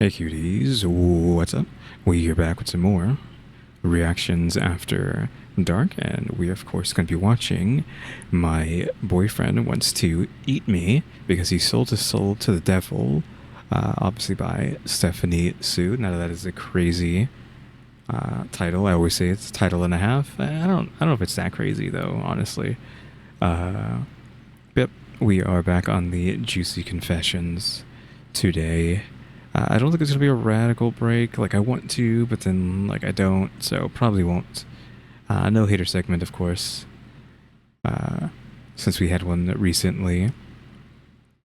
Hey cuties, what's up? We are back with some more reactions after dark, and we are of course going to be watching My Boyfriend Wants to Eat Me because he sold his soul to the devil, obviously by Stephanie Sue. Now that is a crazy title. I always say it's a title and a half. I don't know if it's that crazy though, honestly. Uh, yep, we are back on the Juicy Confessions today. I don't think it's gonna be a radical break. Like I want to, but then like I don't, so probably won't. No hater segment, of course. Uh, since we had one recently,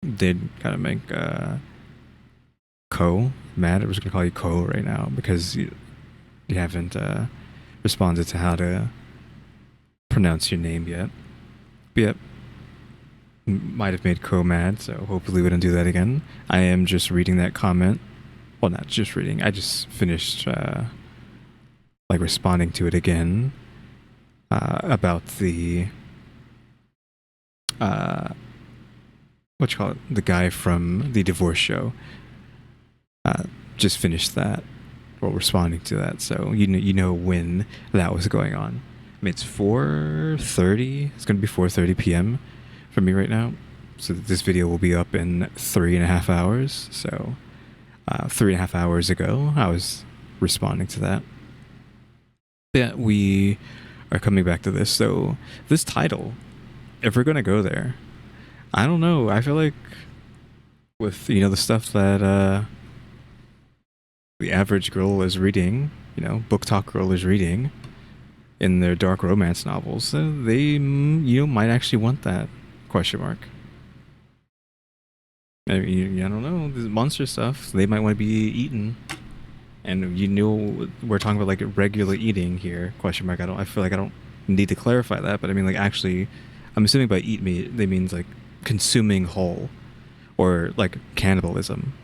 did kind of make Ko mad. I was gonna call you Ko right now because you haven't responded to how to pronounce your name yet. But yep, might have made Ko mad, so hopefully we don't do that again. I am just reading that comment. Well, not just reading. I just finished like responding to it again about the what you call it, the guy from the divorce show. Just finished that while responding to that, so you know when that was going on. I mean, it's 4:30. It's gonna be 4:30 p.m. for me right now. So this video will be up in 3.5 hours. So 3.5 hours ago, I was responding to that. Yeah, we are coming back to this. So this title, if we're gonna go there, I don't know. I feel like with the stuff that the average girl is reading, book talk girl is reading in their dark romance novels, they might actually want that question mark. I mean, I don't know. This monster stuff, they might want to be eaten. And we're talking about like regular eating here, question mark. I feel like I don't need to clarify that, but I mean like actually, I'm assuming by eat meat, they means like consuming whole or like cannibalism.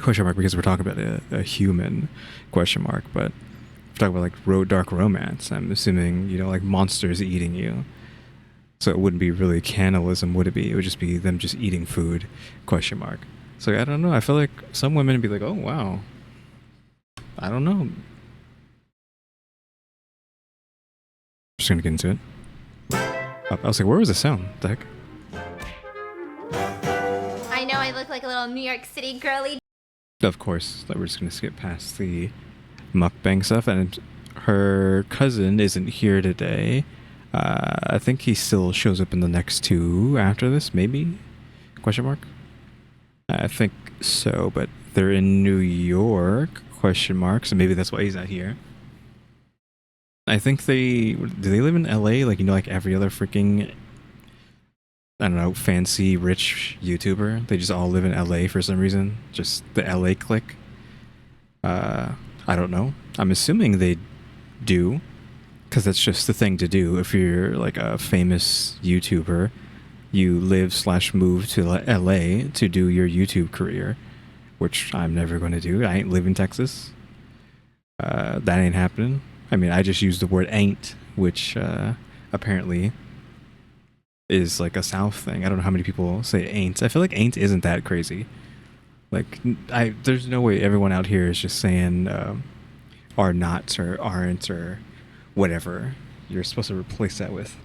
Question mark because we're talking about a human question mark, but if we're talking about like dark romance, I'm assuming, like monsters eating you. So it wouldn't be really cannibalism, would it be? It would just be them just eating food, question mark. So I don't know. I feel like some women would be like, oh, wow. I don't know. Just gonna get into it. I was like, where was the sound? The heck? I know I look like a little New York City girly. Of course, we're just gonna skip past the mukbang stuff, and her cousin isn't here today. I think he still shows up in the next two after this, maybe? Question mark? I think so, but they're in New York? Question mark. So maybe that's why he's not here. I think do they live in LA? Like, like every other freaking, I don't know, fancy, rich YouTuber? They just all live in LA for some reason? Just the LA clique? I don't know. I'm assuming they do. Because that's just the thing to do if you're like a famous YouTuber. You live/move to LA to do your YouTube career, which I'm never going to do. I ain't live in Texas. That ain't happening. I mean, I just used the word ain't, which apparently is like a South thing. I don't know how many people say ain't. I feel like ain't isn't that crazy. Like, there's no way everyone out here is just saying are not or aren't or whatever. You're supposed to replace that with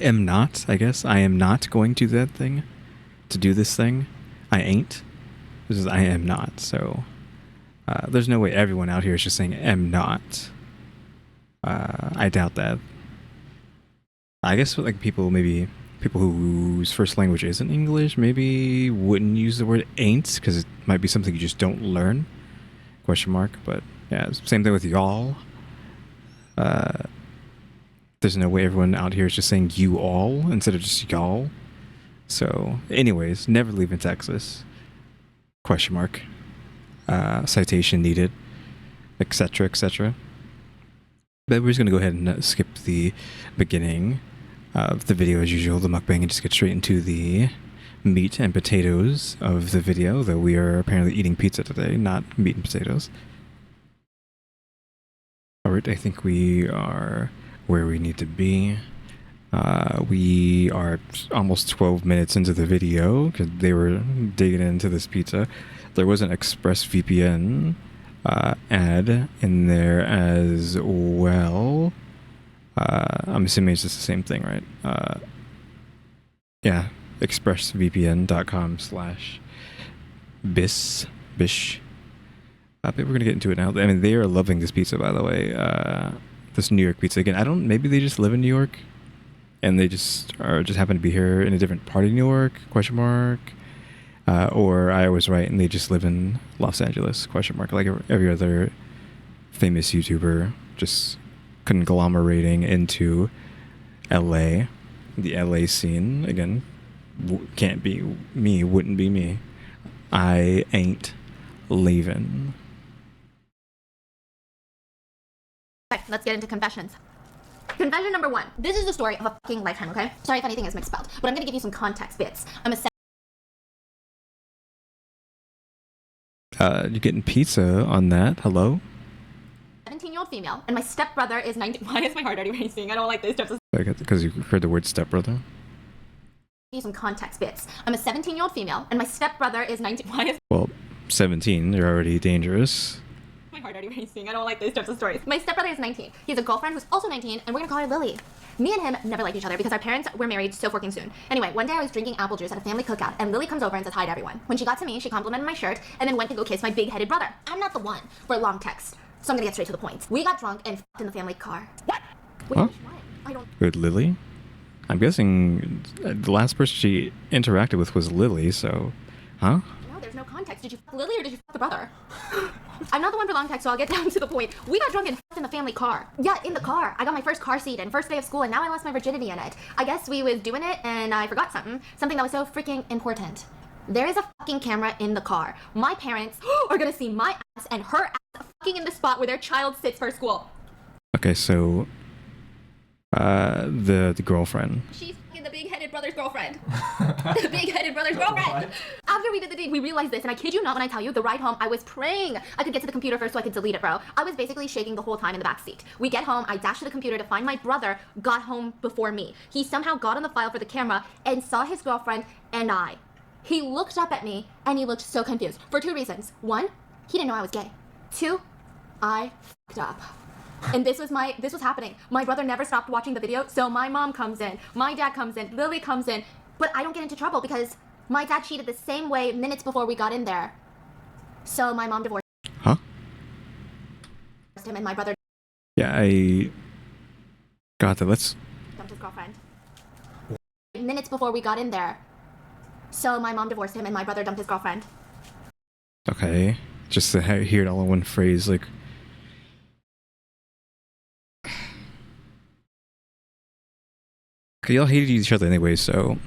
am not, I guess. I am not going to that thing. To do this thing. I ain't. This is I am not. So there's no way everyone out here is just saying am not. I doubt that. I guess like people whose first language isn't English maybe wouldn't use the word ain't because it might be something you just don't learn. Question mark. But yeah, same thing with y'all. There's no way everyone out here is just saying you all instead of just y'all. So anyways, never leave in Texas. Question mark. Citation needed. Etc. etc. But we're just going to go ahead and skip the beginning of the video as usual, the mukbang, and just get straight into the meat and potatoes of the video, though we are apparently eating pizza today, not meat and potatoes. Alright, I think we are where we need to be. We are almost 12 minutes into the video because they were digging into this pizza. there was an ExpressVPN ad in there as well. I'm assuming it's just the same thing, right? Yeah, expressvpn.com/bish. I think we're gonna get into it now. I mean, they are loving this pizza, by the way. This New York pizza again. Maybe they just live in New York, and they just happen to be here in a different part of New York? Question mark. Or I was right, and they just live in Los Angeles? Question mark. Like every other famous YouTuber, just conglomerating into LA. The LA scene again. Can't be me. Wouldn't be me. I ain't leaving. Okay, let's get into confessions. Confession number 1. This is the story of a fucking lifetime, okay? Sorry if anything is misspelled, but I'm gonna give you some context bits. I'm a You're getting pizza on that. Hello? 17-year-old female, and my stepbrother is 19. Why is my heart already racing? I don't like this. Because you heard the word stepbrother? Some context bits. I'm a 17-year-old female, and my stepbrother is 19. Why is... Well, 17, you're already dangerous. My heart already racing. I don't like these types of stories. My stepbrother is 19. He has a girlfriend who's also 19, and we're gonna call her Lily. Me and him never liked each other because our parents were married so fucking soon. Anyway, one day I was drinking apple juice at a family cookout, and Lily comes over and says hi to everyone. When she got to me, she complimented my shirt, and then went to go kiss my big-headed brother. I'm not the one for a long text, so I'm gonna get straight to the point. We got drunk and f***ed in the family car. What? Wait, huh? what? I don't... With Lily? I'm guessing the last person she interacted with was Lily, so... Huh? No, there's no context. Did you f*** Lily or did you f*** the brother? I'm not the one for long text, so I'll get down to the point. We got drunk and f***ed in the family car. Yeah, in the car. I got my first car seat and first day of school, and now I lost my virginity in it. I guess we was doing it, and I forgot something. Something that was so freaking important. There is a fucking camera in the car. My parents are gonna see my ass and her ass fucking in the spot where their child sits for school. Okay, so... the girlfriend. She's fucking the big-headed brother's girlfriend. The big-headed brother's girlfriend. After we did the deed, we realized this, and I kid you not when I tell you, the ride home, I was praying I could get to the computer first so I could delete it, bro. I was basically shaking the whole time in the back seat. We get home, I dash to the computer to find my brother got home before me. He somehow got on the file for the camera and saw his girlfriend and I. He looked up at me, and he looked so confused. For 2 reasons. 1, he didn't know I was gay. 2, I f***ed up. And this was happening. My brother never stopped watching the video, so my mom comes in, my dad comes in, Lily comes in, but I don't get into trouble because my dad cheated the same way minutes before we got in there. So my mom divorced Huh? him, and my brother Yeah, I... got that. Let's... dumped his girlfriend. Minutes before we got in there. So my mom divorced him, and my brother dumped his girlfriend. Okay. Just to hear it all in one phrase, like... Y'all hated each other anyway, so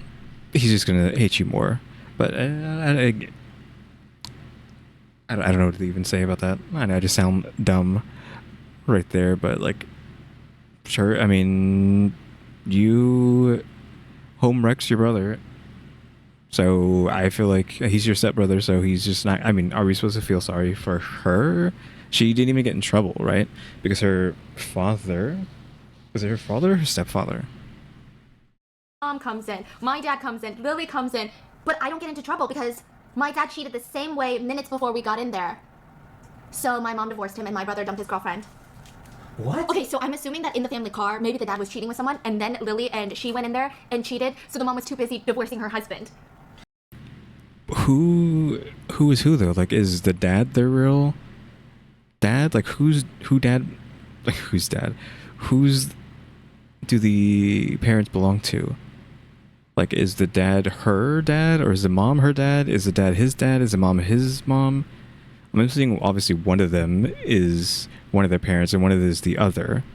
he's just gonna hate you more. But I don't know what to even say about that. I know I just sound dumb right there, but like, sure. I mean, you home wrecks your brother, so I feel like he's your stepbrother, so he's just not. I mean, are we supposed to feel sorry for her? She didn't even get in trouble, right? Because her father, was it her father or her stepfather? Mom comes in, my dad comes in, Lily comes in, but I don't get into trouble because my dad cheated the same way minutes before we got in there. So my mom divorced him, and my brother dumped his girlfriend. What? Okay, so I'm assuming that in the family car, maybe the dad was cheating with someone, and then Lily and she went in there and cheated, so the mom was too busy divorcing her husband. Who is who though? Like, is the dad their real dad? Like, who's dad? Like, who's dad? Who's do the parents belong to? Like, is the dad her dad, or is the mom her dad? Is the dad his dad? Is the mom his mom? I'm assuming obviously one of them is one of their parents and one of them is the other.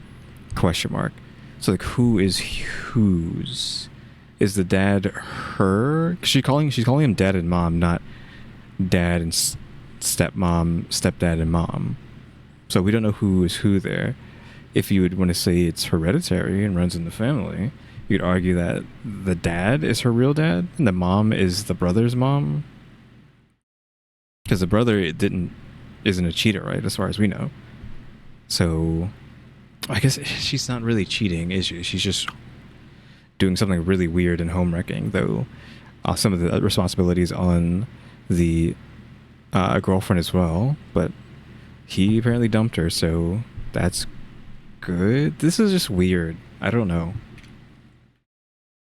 Question mark. So like, who is whose? Is the dad her? 'Cause she's calling him dad and mom, not dad and stepmom, stepdad and mom. So we don't know who is who there. If you would want to say it's hereditary and runs in the family, you'd argue that the dad is her real dad and the mom is the brother's mom. Because the brother isn't a cheater, right? As far as we know. So I guess she's not really cheating, is she? She's just doing something really weird and home wrecking, though some of the responsibilities on the a girlfriend as well, but he apparently dumped her, so that's good. This is just weird. I don't know.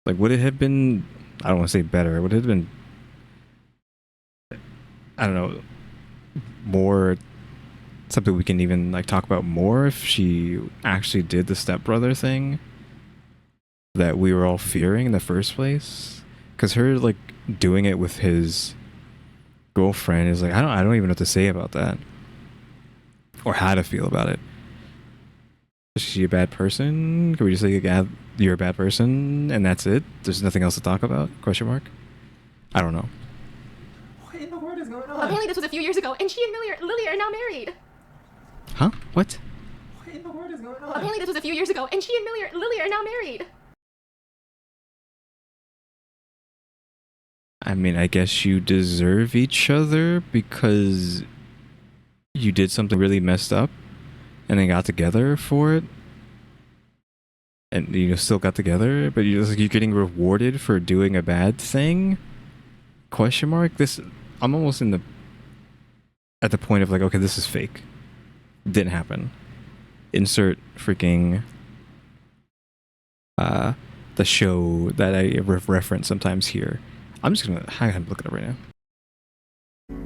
Like, would it have been, I don't want to say better, would it have been, I don't know, more something we can even like talk about more if she actually did the stepbrother thing that we were all fearing in the first place? Because her like doing it with his girlfriend is like, I don't even know what to say about that or how to feel about it. Is she a bad person? Can we just say, yeah, you're a bad person and that's it? There's nothing else to talk about? Question mark. I don't know. What in the world is going on? Apparently this was a few years ago, and she and Lily are now married. Huh? What? What in the world is going on? Apparently this was a few years ago, and she and Lily are now married. I mean, I guess you deserve each other because you did something really messed up and then got together for it. And you still got together, but you're getting rewarded for doing a bad thing? Question mark? I'm almost at the point of like, okay, this is fake. Didn't happen. Insert freaking the show that I reference sometimes here. I'm just gonna look it up right now.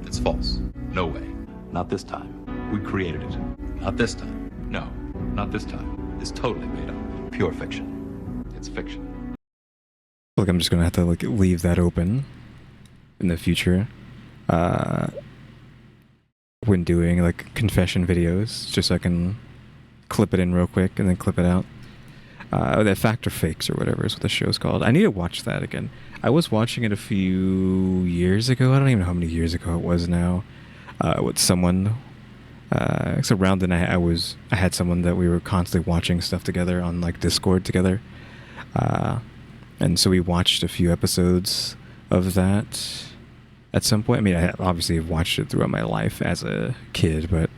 It's false. No way. Not this time. We created it. Not this time. No, not this time. It's totally made up. Pure fiction. It's fiction. Like, I'm just gonna have to like leave that open in the future when doing like confession videos, just so I can clip it in real quick and then clip it out. That Fact or Fakes or whatever is what the show's called. I need to watch that again. I was watching it a few years ago. I don't even know how many years ago it was now. With someone. So around then I had someone that we were constantly watching stuff together on like Discord together. And so we watched a few episodes of that at some point. I mean, I obviously have watched it throughout my life as a kid, but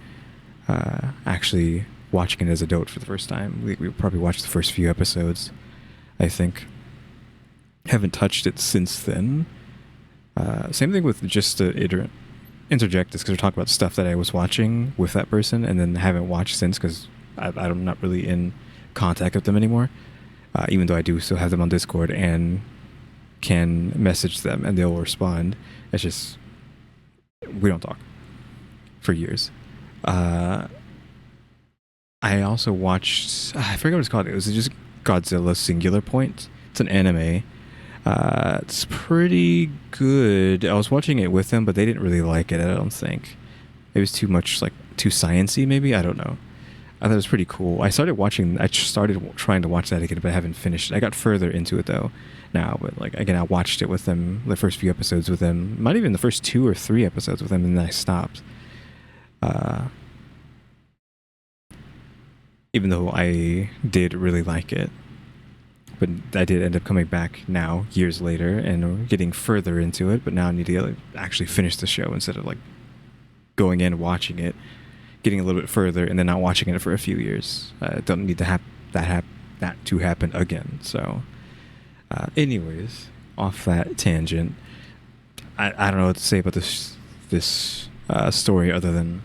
actually watching it as an adult for the first time, we probably watched the first few episodes, I think. Haven't touched it since then. Same thing with just to interject this, because we're talking about stuff that I was watching with that person and then haven't watched since because I'm not really in contact with them anymore. Even though I do still have them on Discord and can message them and they'll respond. It's just, we don't talk for years. I also watched, I forget what it's called. It was just Godzilla Singular Point. It's an anime. It's pretty good. I was watching it with them, but they didn't really like it, I don't think. It was too much, like, too sciencey, maybe? I don't know. I thought it was pretty cool. I started trying to watch that again, but I haven't finished it. I got further into it, though, now. But, like, again, I watched it with them, the first few episodes with them. Not even the first 2 or 3 episodes with them, and then I stopped. Even though I did really like it. But I did end up coming back now, years later, and getting further into it. But now I need to like, actually finish the show instead of like going in, watching it, getting a little bit further, and then not watching it for a few years. I don't need to have that to happen again. So, anyways, off that tangent, I don't know what to say about this story other than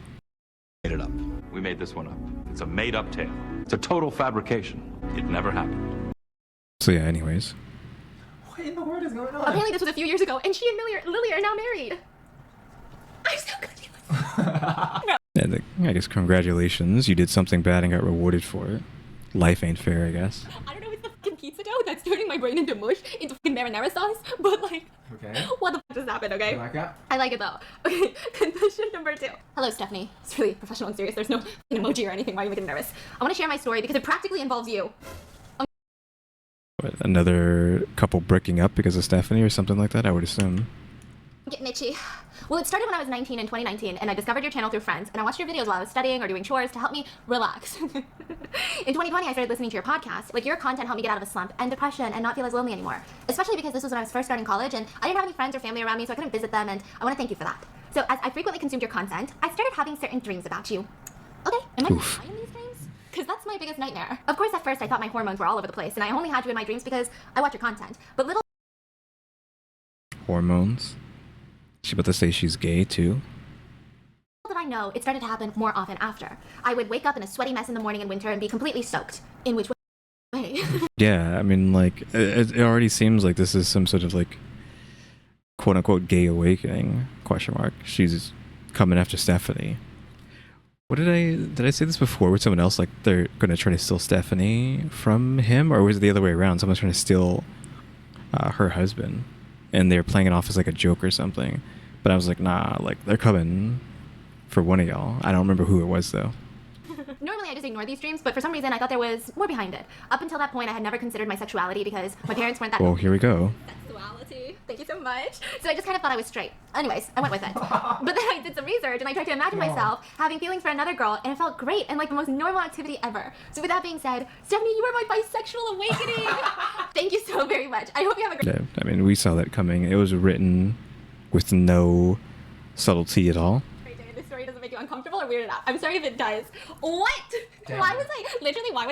Made it up. We made this one up. It's a made-up tale. It's a total fabrication. It never happened. so. Yeah. Anyways, What in the world is going on? Apparently this was a few years ago, and she and Lily are now married. I'm so confused. and I guess congratulations. You did something bad and got rewarded for it. Life ain't fair, I guess. I don't know if it's the fucking pizza dough that's turning my brain into mush, into fucking marinara sauce, but like, Okay. what the fuck just happened, okay? You like that? I like it though. Okay, confession number 2. Hello, Stephanie. It's really professional and serious. There's no emoji or anything. Why are you making me nervous? I want to share my story because it practically involves you. What, another couple breaking up because of Stephanie or something like that, I would assume. I'm getting itchy. Well, it started when I was 19 in 2019, and I discovered your channel through friends, and I watched your videos while I was studying or doing chores to help me relax. In 2020, I started listening to your podcast. Like, your content helped me get out of a slump and depression and not feel as lonely anymore. Especially because this was when I was first starting college, and I didn't have any friends or family around me, so I couldn't visit them, and I want to thank you for that. So, as I frequently consumed your content, I started having certain dreams about you. Okay, am I Oof. lying in these dreams? Because that's my biggest nightmare. Of course, at first, I thought my hormones were all over the place, and I only had you in my dreams because I watch your content. But little Hormones. She about to say she's gay too. know it started to happen more often after. I would wake up in a sweaty mess in the morning in winter and be completely soaked. In which way? Yeah, I mean, like, it already seems like this is some sort of, like, quote-unquote gay awakening, question mark. She's coming after Stephanie. What did I say this before with someone else? Like, they're going to try to steal Stephanie from him? Or was it the other way around? Someone's trying to steal her husband. And they're playing it off as, like, a joke or something. But I was like, nah, like, they're coming for one of y'all. I don't remember who it was, though. Normally I just ignore these dreams, but for some reason I thought there was more behind it. Up until that point I had never considered my sexuality because my parents weren't that... Well, here we go. Sexuality. Thank you so much. So I just kind of thought I was straight. Anyways, I went with it. But then I did some research and I tried to imagine myself having feelings for another girl, and it felt great and like the most normal activity ever. So with that being said, Stephanie, you are my bisexual awakening. Thank you so very much. I hope you have a great... Yeah, I mean, we saw that coming. It was written with no subtlety at all. This story doesn't make you uncomfortable or weirded out. I'm sorry if it does. What? Damn. Why was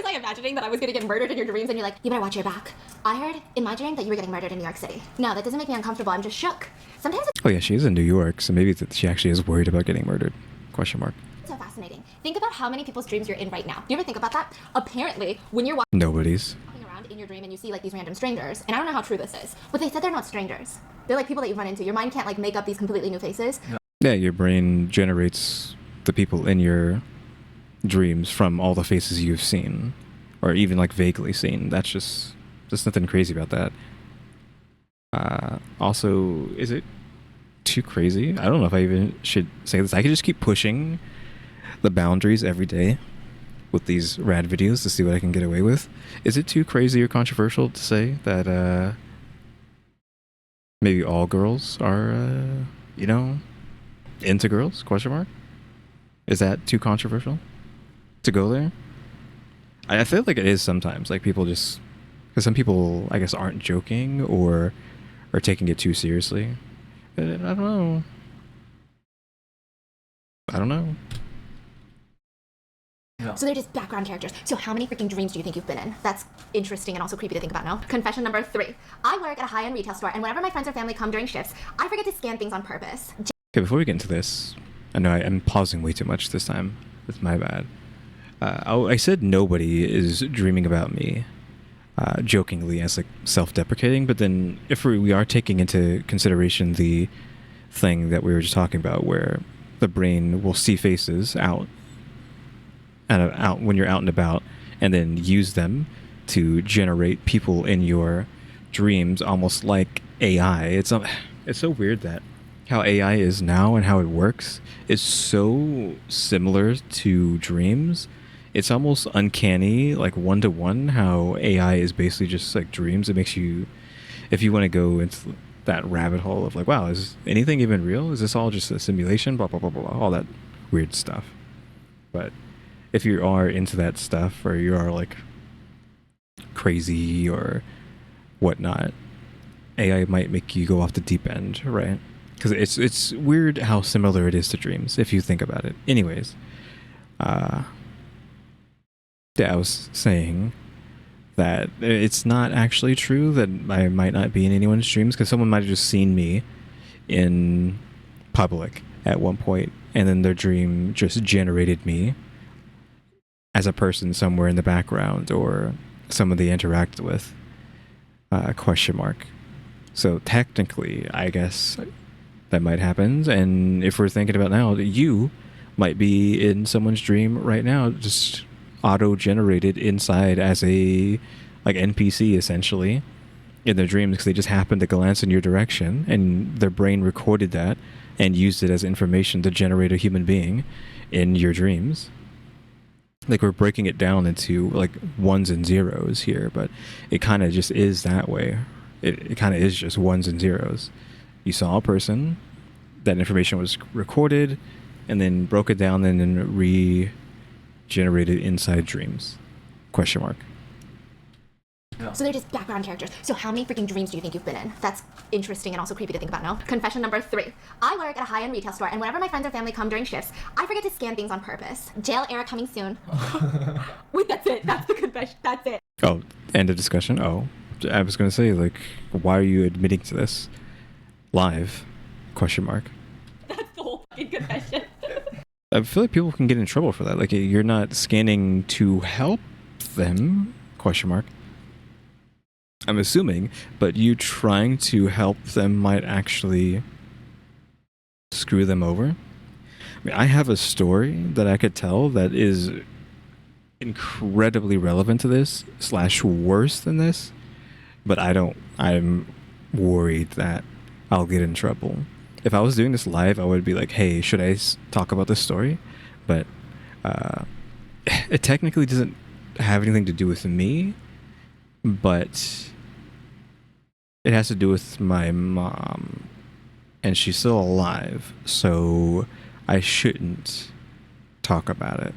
I imagining that I was gonna get murdered in your dreams and you're like, you better watch your back. I heard in my dream that you were getting murdered in New York City. No, that doesn't make me uncomfortable. I'm just shook. Sometimes it's Oh yeah, she is in New York, so maybe she actually is worried about getting murdered. Question mark. so fascinating. Think about how many people's dreams you're in right now. Do you ever think about that? Apparently, when you're Nobody's. walking around in your dream and you see like these random strangers, and I don't know how true this is, but they said they're not strangers. They're like people that you run into. Your mind can't like make up these completely new faces. Yeah, your brain generates the people in your dreams from all the faces you've seen, or even like vaguely seen. There's nothing crazy about that. Also, is it too crazy? I don't know if I even should say this. I could just keep pushing the boundaries every day with these rad videos to see what I can get away with. Is it too crazy or controversial to say that maybe all girls are into girls? Question mark. Is that too controversial to go there? I feel like it is sometimes. Like people just, because some people I guess aren't joking or are taking it too seriously. I don't know. So they're just background characters. So how many freaking dreams do you think you've been in? That's interesting and also creepy to think about now. Confession number 3. I work at a high-end retail store, and whenever my friends or family come during shifts, I forget to scan things on purpose. Okay, before we get into this, I know I'm pausing way too much this time. That's my bad. I said nobody is dreaming about me, jokingly as like self-deprecating, but then if we are taking into consideration the thing that we were just talking about, where the brain will see faces out when you're out and about, and then use them to generate people in your dreams, almost like AI. It's so weird that how AI is now and how it works is so similar to dreams. It's almost uncanny, like one-to-one, how AI is basically just like dreams. It makes you, if you want to go into that rabbit hole of like, wow, is anything even real? Is this all just a simulation? Blah, blah, blah, blah, blah, all that weird stuff. But if you are into that stuff, or you are like crazy or whatnot, AI might make you go off the deep end, right? Because it's weird how similar it is to dreams if you think about it. Anyways, yeah, I was saying that it's not actually true that I might not be in anyone's dreams, because someone might have just seen me in public at one point, and then their dream just generated me as a person somewhere in the background, or someone they interacted with. Question mark. So technically, I guess that might happen. And if we're thinking about now, you might be in someone's dream right now, just auto-generated inside as a like NPC essentially in their dreams, because they just happened to glance in your direction and their brain recorded that and used it as information to generate a human being in your dreams. Like, we're breaking it down into like ones and zeros here, but it kind of just is that way. It kind of is just ones and zeros. You saw a person, that information was recorded, and then broke it down and then regenerated inside dreams. Question mark. So they're just background characters. So how many freaking dreams do you think you've been in? That's interesting and also creepy to think about now. Confession number 3. I work at a high-end retail store, and whenever my friends or family come during shifts, I forget to scan things on purpose. Jail era coming soon. Wait, that's it. That's the confession. That's it. Oh, end of discussion. Oh, I was going to say, like, why are you admitting to this live? Question mark. That's the whole fucking confession. I feel like people can get in trouble for that. Like, you're not scanning to help them, question mark. I'm assuming, but you trying to help them might actually screw them over. I mean, I have a story that I could tell that is incredibly relevant to this / worse than this, but I'm worried that I'll get in trouble. If I was doing this live, I would be like, hey, should I talk about this story? But it technically doesn't have anything to do with me, but it has to do with my mom, and she's still alive, so I shouldn't talk about it.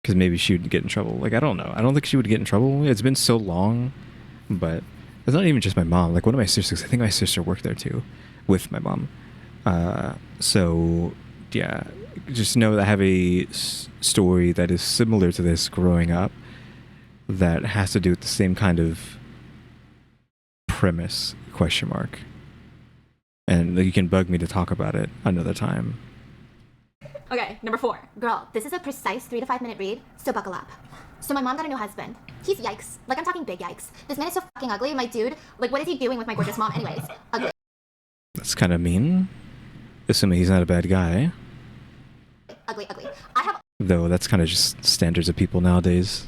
Because maybe she would get in trouble. Like, I don't know. I don't think she would get in trouble. It's been so long, but it's not even just my mom. Like, one of my sisters, I think my sister worked there too, with my mom. So, yeah, just know that I have a story that is similar to this growing up that has to do with the same kind of premise, question mark. And you can bug me to talk about it another time. Okay, number 4. Girl, this is a precise 3 to 5 minute read, so buckle up. So my mom got a new husband. He's yikes. Like, I'm talking big yikes. This man is so fucking ugly. My dude, like, what is he doing with my gorgeous mom anyways? Ugly. That's kind of mean. Assuming he's not a bad guy. Ugly, ugly. I have Though that's kind of just standards of people nowadays.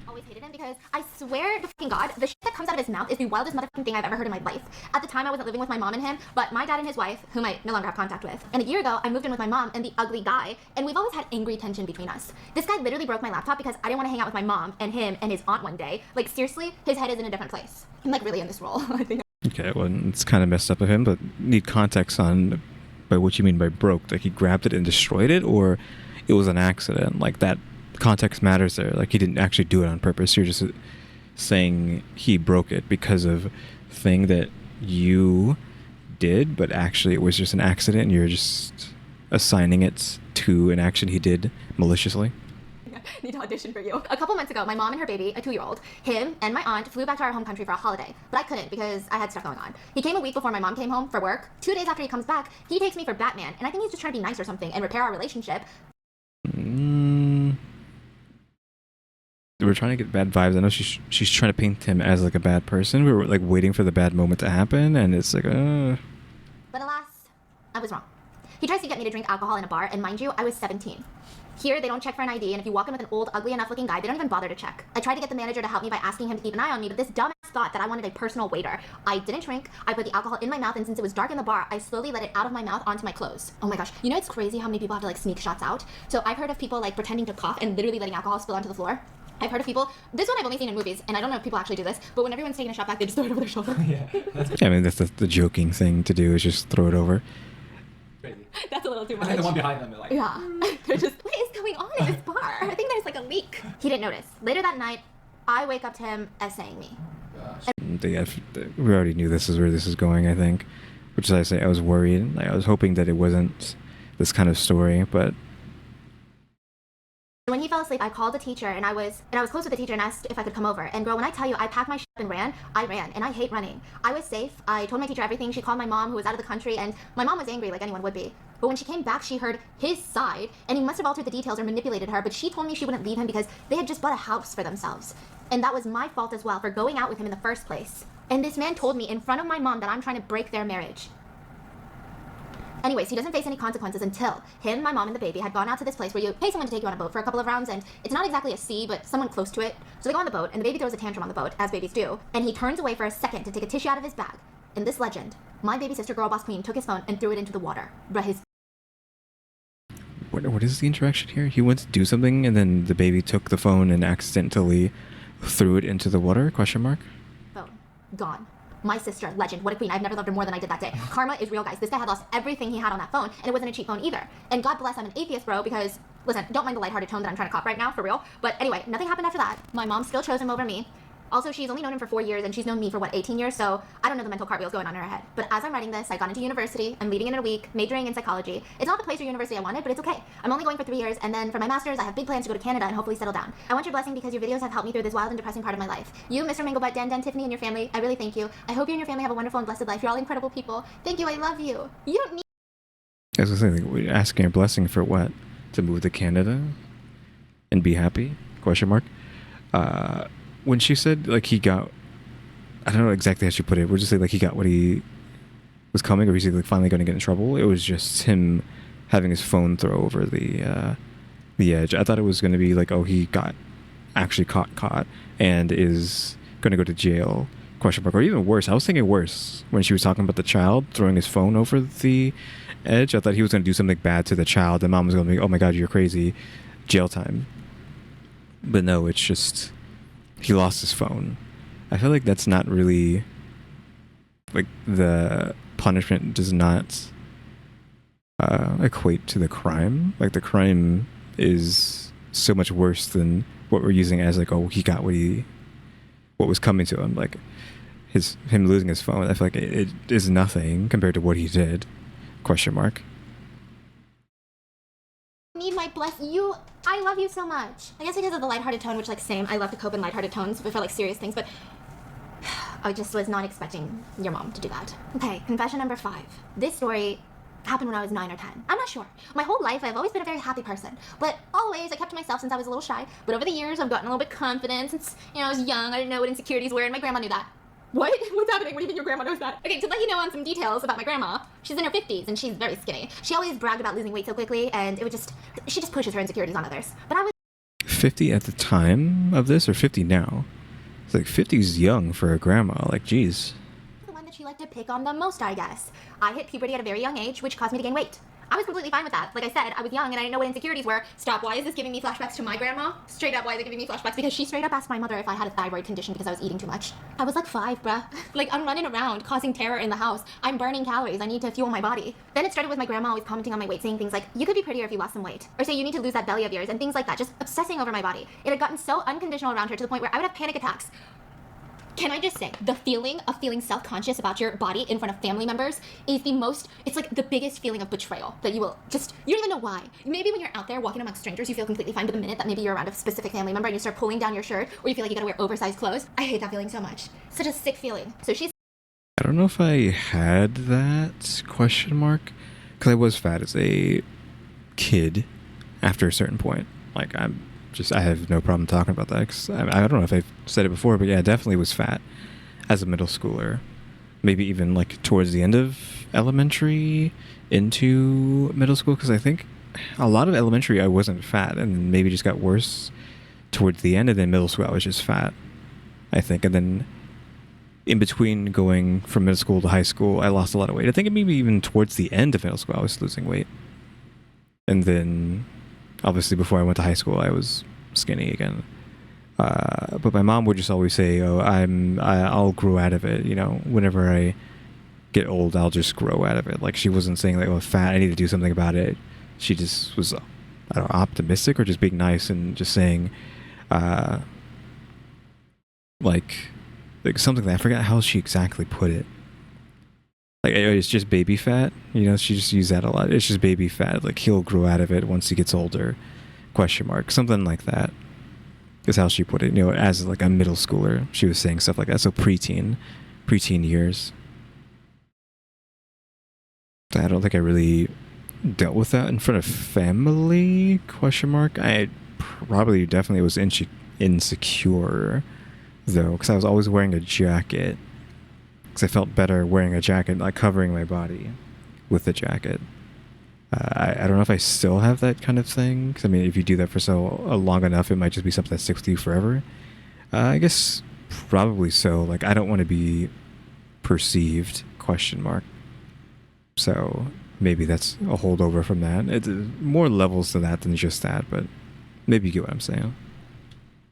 always hated him because I swear to fucking God, the shit that comes out of his mouth is the wildest motherfucking thing I've ever heard in my life. At the time, I wasn't living with my mom and him, but my dad and his wife, whom I no longer have contact with. And a year ago, I moved in with my mom and the ugly guy, and we've always had angry tension between us. This guy literally broke my laptop because I didn't want to hang out with my mom and him and his aunt one day. Like, seriously, his head is in a different place. I'm like really in this role, I think. Okay, well, it's kind of messed up of him, but need context on by what you mean by broke. Like, he grabbed it and destroyed it, or it was an accident? Like, that context matters there. Like, he didn't actually do it on purpose. You're just saying he broke it because of thing that you did, but actually it was just an accident, and you're just assigning it to an action he did maliciously. Need to audition for you. A couple months ago, my mom and her baby, a 2-year-old, him and my aunt flew back to our home country for a holiday, but I couldn't because I had stuff going on. He came a week before my mom came home for work. 2 days after he comes back, he takes me for Batman, and I think he's just trying to be nice or something and repair our relationship. We're trying to get bad vibes. I know she's trying to paint him as like a bad person. We were like waiting for the bad moment to happen, and it's like, But alas, I was wrong. He tries to get me to drink alcohol in a bar, and mind you, I was 17. Here, they don't check for an ID, and if you walk in with an old, ugly enough looking guy, they don't even bother to check. I tried to get the manager to help me by asking him to keep an eye on me, but this dumbass thought that I wanted a personal waiter. I didn't drink, I put the alcohol in my mouth, and since it was dark in the bar, I slowly let it out of my mouth onto my clothes. Oh my gosh, you know it's crazy how many people have to like sneak shots out? So I've heard of people like pretending to cough and literally letting alcohol spill onto the floor. I've heard of people, this one I've only seen in movies, and I don't know if people actually do this, but when everyone's taking a shot back, they just throw it over their shoulder. Yeah, that's I mean, that's the joking thing to do, is just throw it over. crazy. That's a little too And much. then the one behind them, they're like, Yeah. They're just, what is going on in this bar? I think there's like a leak. He didn't notice. Later that night, I wake up to him essaying me. We already knew this is where this is going, I think. Which is, I say, I was worried. Like, I was hoping that it wasn't this kind of story, but When he fell asleep, I called the teacher, and I was close with the teacher and asked if I could come over. And girl, when I tell you I packed my shit and ran, I ran, and I hate running. I was safe. I told my teacher everything. She called my mom, who was out of the country, and my mom was angry like anyone would be. But when she came back, she heard his side, and he must have altered the details or manipulated her, but she told me she wouldn't leave him because they had just bought a house for themselves. And that was my fault as well for going out with him in the first place. And this man told me in front of my mom that I'm trying to break their marriage. Anyways, he doesn't face any consequences until him, my mom, and the baby had gone out to this place where you pay someone to take you on a boat for a couple of rounds, and it's not exactly a sea, but someone close to it. So they go on the boat, and the baby throws a tantrum on the boat, as babies do, and he turns away for a second to take a tissue out of his bag. In this legend, my baby sister, girl boss queen, took his phone and threw it into the water. Bruh, his... what is the interaction here? He went to do something, and then the baby took the phone and accidentally threw it into the water? Question mark. phone. Gone. My sister, legend, what a queen. I've never loved her more than I did that day. Karma is real, guys. This guy had lost everything he had on that phone, and it wasn't a cheap phone either. And God bless, I'm an atheist, bro, because, listen, don't mind the lighthearted tone that I'm trying to cop right now, for real. But anyway, nothing happened after that. My mom still chose him over me. Also, she's only known him for 4 years, and she's known me for, 18 years, so I don't know the mental cartwheels going on in her head. But as I'm writing this, I got into university. I'm leaving in a week, majoring in psychology. It's not the place or university I wanted, but it's okay. I'm only going for 3 years, and then for my master's, I have big plans to go to Canada and hopefully settle down. I want your blessing because your videos have helped me through this wild and depressing part of my life. You, Mr. Manglebutt, Dan, Tiffany, and your family, I really thank you. I hope you and your family have a wonderful and blessed life. You're all incredible people. Thank you, I love you. You don't need I was gonna say, like, we're asking her blessing for what? To move to Canada and be happy? Question mark. When she said like he got, I don't know exactly how she put it. We'll just say like he got what he was coming, or he's like finally going to get in trouble. It was just him having his phone throw over the edge. I thought it was going to be like, oh, he got actually caught and is going to go to jail. Question mark. Or even worse. I was thinking worse when she was talking about the child throwing his phone over the edge. I thought he was going to do something bad to the child. The mom was going to be, oh my god, you're crazy, jail time. But no, it's just he lost his phone. I feel like that's not really, like, the punishment does not equate to the crime. Like, the crime is so much worse than what we're using as like, oh, he got what was coming to him. Like him losing his phone, I feel like it is nothing compared to what he did. Question mark. Need my bless you. I love you so much. I guess because of the lighthearted tone, which, like, same. I love to cope in lighthearted tones for like serious things, but I just was not expecting your mom to do that. Okay, confession number 5. This story happened when I was 9 or 10. I'm not sure. My whole life, I've always been a very happy person, but always I kept to myself since I was a little shy. But over the years, I've gotten a little bit confident. Since, I was young, I didn't know what insecurities were, and my grandma knew that. What? What's happening? What do you mean your grandma knows that? Okay, to let you know on some details about my grandma, she's in her 50s and she's very skinny. She always bragged about losing weight so quickly, and she just pushes her insecurities on others. But I was 50 at the time of this, or 50 now? It's like 50's young for a grandma. Like, geez. the one that she liked to pick on the most, I guess. I hit puberty at a very young age, which caused me to gain weight. I was completely fine with that. Like I said, I was young and I didn't know what insecurities were. Stop, why is this giving me flashbacks to my grandma? Straight up, why is it giving me flashbacks? Because she straight up asked my mother if I had a thyroid condition because I was eating too much. I was like 5, bruh. Like, I'm running around causing terror in the house. I'm burning calories. I need to fuel my body. Then it started with my grandma always commenting on my weight, saying things like, you could be prettier if you lost some weight. Or say, you need to lose that belly of yours, and things like that. Just obsessing over my body. It had gotten so unconditional around her to the point where I would have panic attacks. Can I just say, the feeling of feeling self-conscious about your body in front of family members is it's like the biggest feeling of betrayal that you don't even know why. Maybe when you're out there walking amongst strangers, you feel completely fine, but the minute that maybe you're around a specific family member and you start pulling down your shirt, or you feel like you gotta wear oversized clothes, I hate that feeling so much. Such a sick feeling. So she's I don't know if I had that question mark, because I was fat as a kid after a certain point. Like, I have no problem talking about that, because I don't know if I've said it before, but yeah, I definitely was fat as a middle schooler. Maybe even like towards the end of elementary into middle school, because I think a lot of elementary I wasn't fat, and then maybe just got worse towards the end, and then middle school I was just fat, I think. And then in between going from middle school to high school, I lost a lot of weight. I think maybe even towards the end of middle school I was losing weight. And then obviously before I went to high school I was skinny again. But my mom would just always say, oh, I'll grow out of it. Whenever I get old, I'll just grow out of it. Like, she wasn't saying like, oh, fat, I need to do something about it. She just was, I don't know, optimistic, or just being nice and just saying, like something that I forgot how she exactly put it. Like, it's just baby fat. She just used that a lot. It's just baby fat. Like, he'll grow out of it once he gets older. Question mark. Something like that is how she put it. As like a middle schooler, she was saying stuff like that. So preteen years. I don't think I really dealt with that in front of family. Question mark. I probably definitely was insecure though, because I was always wearing a jacket. Because I felt better wearing a jacket, like covering my body with the jacket. I don't know if I still have that kind of thing. Because, I mean, if you do that for so long enough, it might just be something that sticks with you forever. I guess probably so. Like, I don't want to be perceived, question mark. So maybe that's a holdover from that. It's more levels to that than just that, but maybe you get what I'm saying.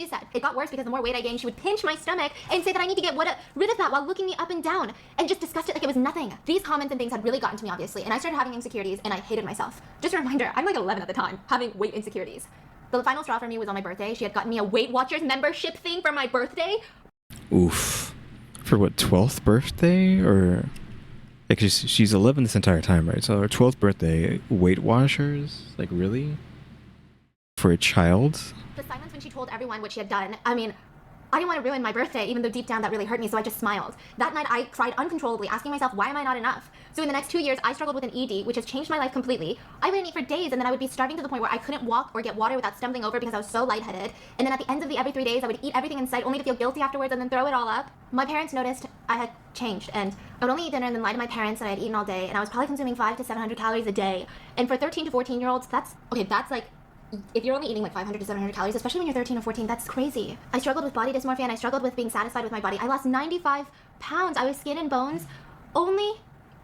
She said it got worse because the more weight I gained, she would pinch my stomach and say that I need to get rid of that while looking me up and down and just discuss it like it was nothing. These comments and things had really gotten to me, obviously, and I started having insecurities and I hated myself. Just a reminder, I'm like 11 at the time, having weight insecurities. The final straw for me was on my birthday. She had gotten me a Weight Watchers membership thing for my birthday. Oof. For what, 12th birthday? Or... Like, she's 11 this entire time, right? So her 12th birthday, Weight Watchers? Like, really? For a child? The silence when she told everyone what she had done, I mean, I didn't want to ruin my birthday, even though deep down that really hurt me, so I just smiled. That night, I cried uncontrollably, asking myself, why am I not enough? So in the next 2 years, I struggled with an ED, which has changed my life completely. I wouldn't eat for days, and then I would be starving to the point where I couldn't walk or get water without stumbling over because I was so lightheaded. And then at the end of every 3 days, I would eat everything in sight, only to feel guilty afterwards and then throw it all up. My parents noticed I had changed, and I would only eat dinner and then lie to my parents that I had eaten all day, and I was probably consuming 500 to 700 calories a day. And for 13 to 14-year-olds, that's like, if you're only eating like 500 to 700 calories, especially when you're 13 or 14, that's crazy. I struggled with body dysmorphia, and I struggled with being satisfied with my body. I lost 95 pounds. I was skin and bones, only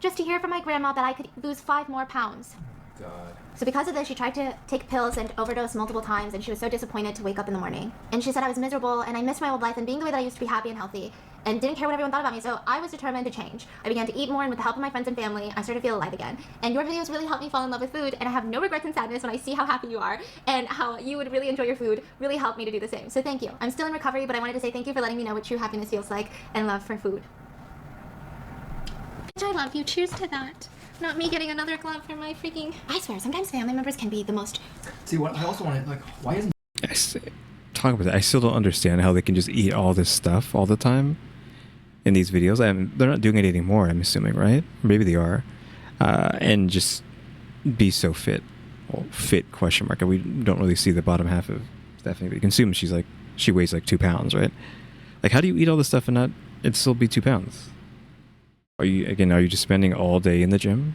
just to hear from my grandma that I could lose 5 more pounds. God. So because of this, she tried to take pills and overdose multiple times, and she was so disappointed to wake up in the morning. And she said I was miserable, and I missed my old life and being the way that I used to be happy and healthy, and didn't care what everyone thought about me, so I was determined to change. I began to eat more, and with the help of my friends and family, I started to feel alive again. And your videos really helped me fall in love with food, and I have no regrets and sadness when I see how happy you are, and how you would really enjoy your food really helped me to do the same. So thank you. I'm still in recovery, but I wanted to say thank you for letting me know what true happiness feels like, and love for food. I love you. Cheers to that. Not me getting another glove for my freaking... I swear, sometimes family members can be the most... See, what I also wanted, like, why isn't... Talk about that. I still don't understand how they can just eat all this stuff all the time in these videos. They're not doing it anymore, I'm assuming, right? Maybe they are. And just be so fit. Well, fit, question mark. And we don't really see the bottom half of Stephanie. But you can assume she weighs like 2 pounds, right? Like, how do you eat all this stuff and not... it'd still be 2 pounds? Are you just spending all day in the gym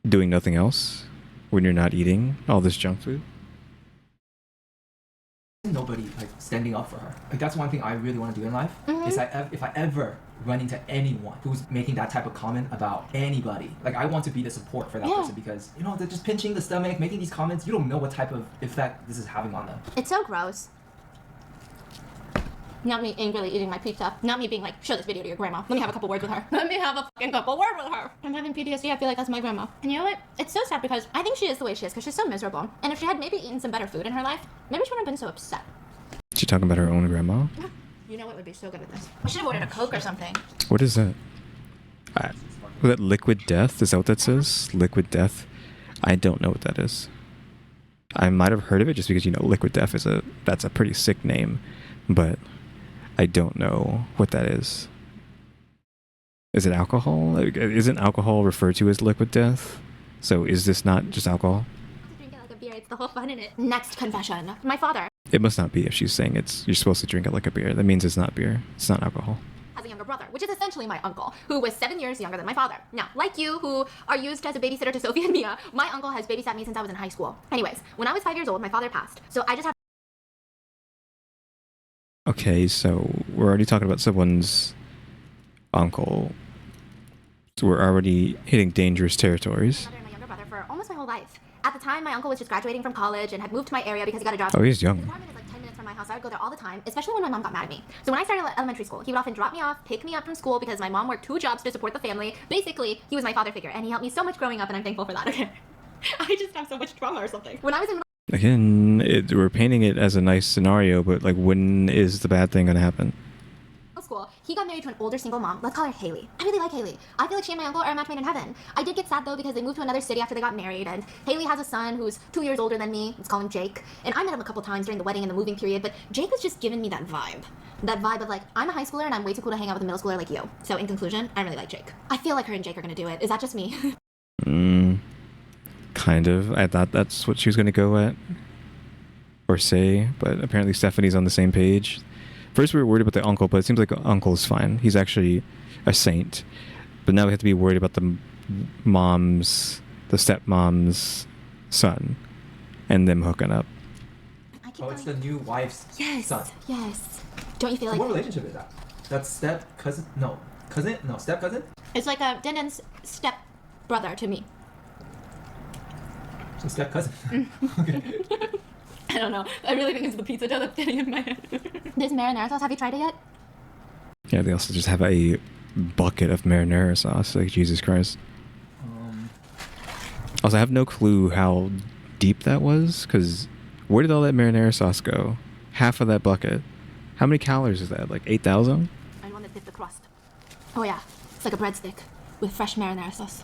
doing nothing else when you're not eating all this junk food? Nobody like standing up for her. Like that's one thing I really want to do in life. Is if I ever run into anyone who's making that type of comment about anybody, like I want to be the support for that person, because you know they're just pinching the stomach, making these comments. You don't know what type of effect this is having on them. It's so gross. Not me angrily eating my pizza. Not me being like, show this video to your grandma. Let me have a couple words with her. Let me have a fucking couple words with her. I'm having PTSD. I feel like that's my grandma. And you know what? It's so sad because I think she is the way she is because she's so miserable. And if she had maybe eaten some better food in her life, maybe she wouldn't have been so upset. She talking about her own grandma? You know what would be so good with this? I should have ordered a Coke or something. What is that? Was that Liquid Death? Is that what that says? Liquid Death? I don't know what that is. I might have heard of it just because, you know, Liquid Death that's a pretty sick name. But I don't know what that is. Is it alcohol? Isn't alcohol referred to as liquid death? So is this not just alcohol? Drink it like a beer. It's the whole fun in it. Next confession. My father It must not be if she's saying you're supposed to drink it like a beer. That means it's not beer. It's not alcohol. has a younger brother, which is essentially my uncle, who was 7 years younger than my father. Now, like you, who are used as a babysitter to Sophie and Mia, my uncle has babysat me since I was in high school. Anyways, when I was 5 years old, my father passed. So I just have... Okay, so we're already talking about someone's uncle. So we're already hitting dangerous territories. My mother and my younger brother for almost my whole life. At the time, my uncle was just graduating from college and had moved to my area because he got a job. Oh, he's young. His apartment is like 10 minutes from my house. I would go there all the time, especially when my mom got mad at me. So when I started elementary school, he would often drop me off, pick me up from school because my mom worked 2 jobs to support the family. Basically, he was my father figure, and he helped me so much growing up, and I'm thankful for that. I just have so much trauma or something. When I was in Again, we're painting it as a nice scenario, but like, when is the bad thing gonna happen? school, he got married to an older single mom. Let's call her Haley. I really like Haley. I feel like she and my uncle are a match made in heaven. I did get sad though because they moved to another city after they got married, and Haley has a son who's 2 years older than me. Let's call him Jake. And I met him a couple times during the wedding and the moving period, but Jake was just giving me that vibe. That vibe of like, I'm a high schooler and I'm way too cool to hang out with a middle schooler like you. So in conclusion, I really like Jake. I feel like her and Jake are gonna do it. Is that just me? Kind of. I thought that's what she was gonna go at. Or say, but apparently Stephanie's on the same page. First we were worried about the uncle, but it seems like Uncle is fine. He's actually a saint. But now we have to be worried about the stepmom's son, and them hooking up. Oh, it's the new wife's son. Yes. Don't you feel like... What relationship is that? That's step cousin? No. Cousin? No, step cousin? It's like a Denden's step brother to me. So step cousin. Okay. I don't know. I really think it's the pizza dough that's getting in my head. This marinara sauce, have you tried it yet? Yeah, they also just have a bucket of marinara sauce. Like, Jesus Christ. Also, I have no clue how deep that was, because where did all that marinara sauce go? Half of that bucket. How many calories is that? Like 8,000? I want to dip the crust. Oh yeah, it's like a breadstick with fresh marinara sauce.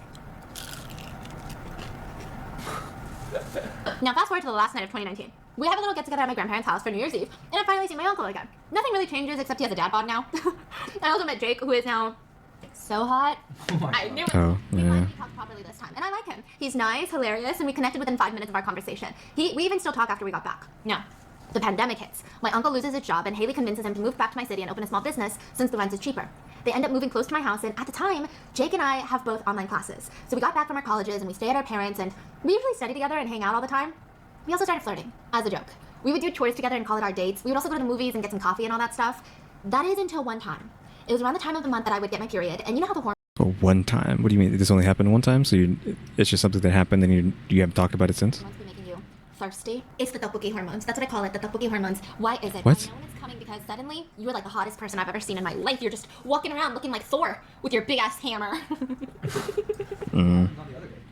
Now fast forward to the last night of 2019. We have a little get together at my grandparents' house for New Year's Eve, and I finally see my uncle again. Nothing really changes except he has a dad bod now. I also met Jake, who is now so hot. I knew it. Oh, We yeah. finally talked properly this time, and I like him. He's nice, hilarious, and we connected within 5 minutes of our conversation. We even still talk after we got back. Now, the pandemic hits. My uncle loses his job, and Haley convinces him to move back to my city and open a small business since the rent is cheaper. They end up moving close to my house, and at the time, Jake and I have both online classes. So we got back from our colleges, and we stay at our parents', and we usually study together and hang out all the time. We also started flirting, as a joke. We would do chores together and call it our dates. We would also go to the movies and get some coffee and all that stuff. That is until one time. It was around the time of the month that I would get my period, and you know how the hormones Oh, one time. What do you mean? This only happened one time? So it's just something that happened, and you haven't talked about it since? be making you thirsty. It's the tteokbokki hormones. That's what I call it, the tteokbokki hormones. Why is it? What? I know it's coming because suddenly you're like the hottest person I've ever seen in my life. You're just walking around looking like Thor with your big ass hammer. Mm.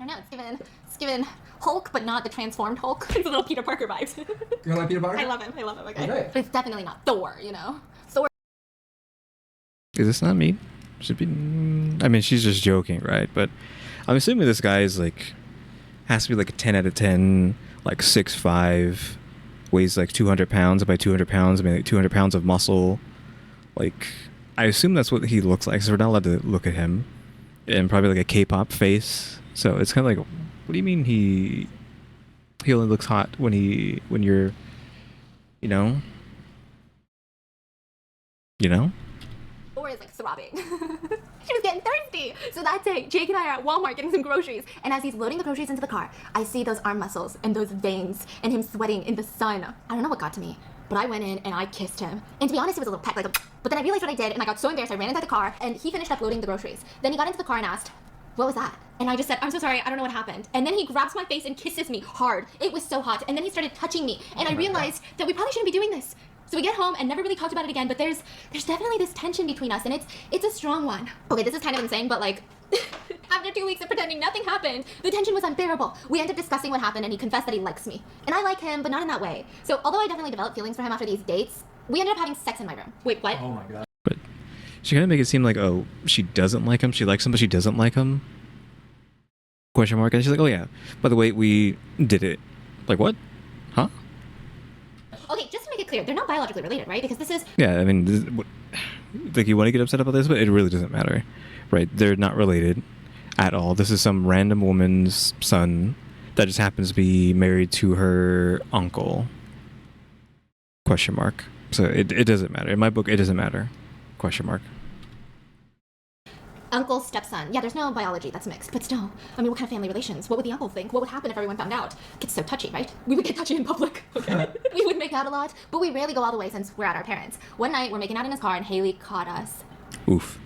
I know it's given Hulk, but not the transformed Hulk. It's a little Peter Parker vibes. You like Peter Parker? I love him. Okay. Okay. But it's definitely not Thor. You know, Thor. Is this not me? Should be. I mean, she's just joking, right? But I'm assuming this guy is like has to be like a 10 out of 10, like 6'5", weighs like 200 pounds. By 200 pounds, I mean like 200 pounds of muscle. Like, I assume that's what he looks like. So we're not allowed to look at him, and probably like a K-pop face. So it's kind of like, what do you mean he only looks hot when you're, you know? Thor is like throbbing. She was getting thirsty. So that day, Jake and I are at Walmart getting some groceries. And as he's loading the groceries into the car, I see those arm muscles and those veins and him sweating in the sun. I don't know what got to me, but I went in and I kissed him. And to be honest, it was a little peck, like a... But then I realized what I did, and I got so embarrassed, I ran inside the car, and he finished up loading the groceries. Then he got into the car and asked, "What was that?" And I just said, "I'm so sorry, I don't know what happened." And then he grabs my face and kisses me hard. It was so hot. And then he started touching me. And I realized that we probably shouldn't be doing this. So we get home and never really talked about it again, but there's definitely this tension between us, and it's a strong one. Okay, this is kind of insane, but like, after 2 weeks of pretending nothing happened, the tension was unbearable. We ended up discussing what happened, and he confessed that he likes me. And I like him, but not in that way. So although I definitely developed feelings for him after these dates, we ended up having sex in my room. Wait, what? Oh my god. But she kind of make it seem like, oh, she doesn't like him. She likes him, but she doesn't like him. Question mark. And she's like, oh yeah, by the way, we did it. Like, what? Huh? Okay, just to make it clear, they're not biologically related, right? Because this is... Yeah, I mean, like, you want to get upset about this, but it really doesn't matter, right? They're not related at all. This is some random woman's son that just happens to be married to her uncle. Question mark. So it doesn't matter. In my book, it doesn't matter. Question mark. Uncle, stepson. Yeah, there's no biology that's mixed, but still. I mean, what kind of family relations? What would the uncle think? What would happen if everyone found out? It gets so touchy, right? We would get touchy in public, okay? We would make out a lot, but we rarely go all the way since we're at our parents'. One night, we're making out in his car, and Haley caught us. Oof.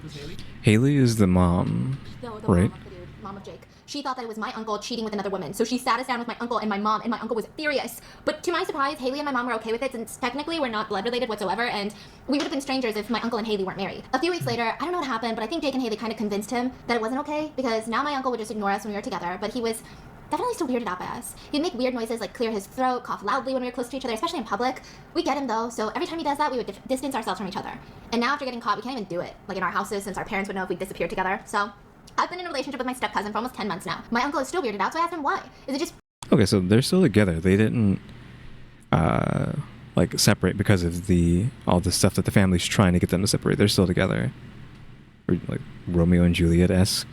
Haley is the mom, No, the right? mom of the dude, mom of Jake. She thought that it was my uncle cheating with another woman, so she sat us down with my uncle and my mom, and my uncle was furious. But to my surprise, Haley and my mom were okay with it, since technically we're not blood related whatsoever, and we would have been strangers if my uncle and Haley weren't married. A few weeks later, I don't know what happened, but I think Jake and Haley kind of convinced him that it wasn't okay, because now my uncle would just ignore us when we were together, but he was definitely still weirded out by us. He'd make weird noises like clear his throat, cough loudly when we were close to each other, especially in public. We get him though, so every time he does that, we would distance ourselves from each other. And now after getting caught, we can't even do it, like in our houses, since our parents would know if we disappeared together. So I've been in a relationship with my step-cousin for almost 10 months now. My uncle is still weirded out, so I asked him why. Is it just... Okay, so they're still together. They didn't like separate because of all the stuff that the family's trying to get them to separate. They're still together. Or like Romeo and Juliet-esque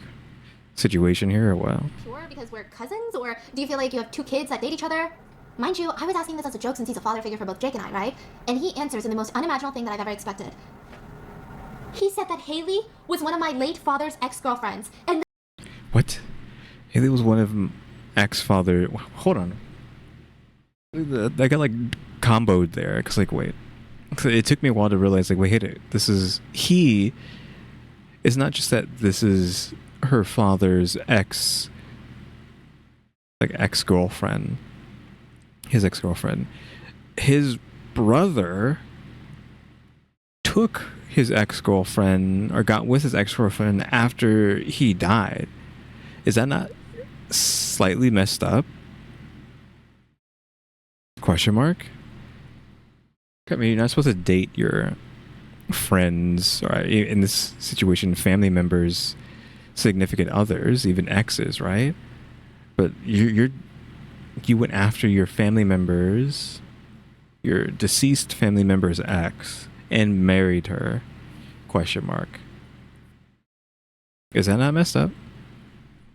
situation here, or what? Sure, because we're cousins? Or do you feel like you have two kids that date each other? Mind you, I was asking this as a joke since he's a father figure for both Jake and I, right? And he answers in the most unimaginable thing that I've ever expected. He said that Haley was one of my late father's ex-girlfriends, and... What? Haley was one of ex-father... Hold on. I got like comboed there, because like, wait. It took me a while to realize, like, wait, this is... He... It's not just that this is her father's ex-girlfriend. His ex-girlfriend. His brother took his ex-girlfriend, or got with his ex-girlfriend after he died. Is that not slightly messed up? Question mark? I mean, you're not supposed to date your friends, or in this situation, family members, significant others, even exes, right? But you're you went after your family members, your deceased family member's ex, and married her? Question mark. Is that not messed up?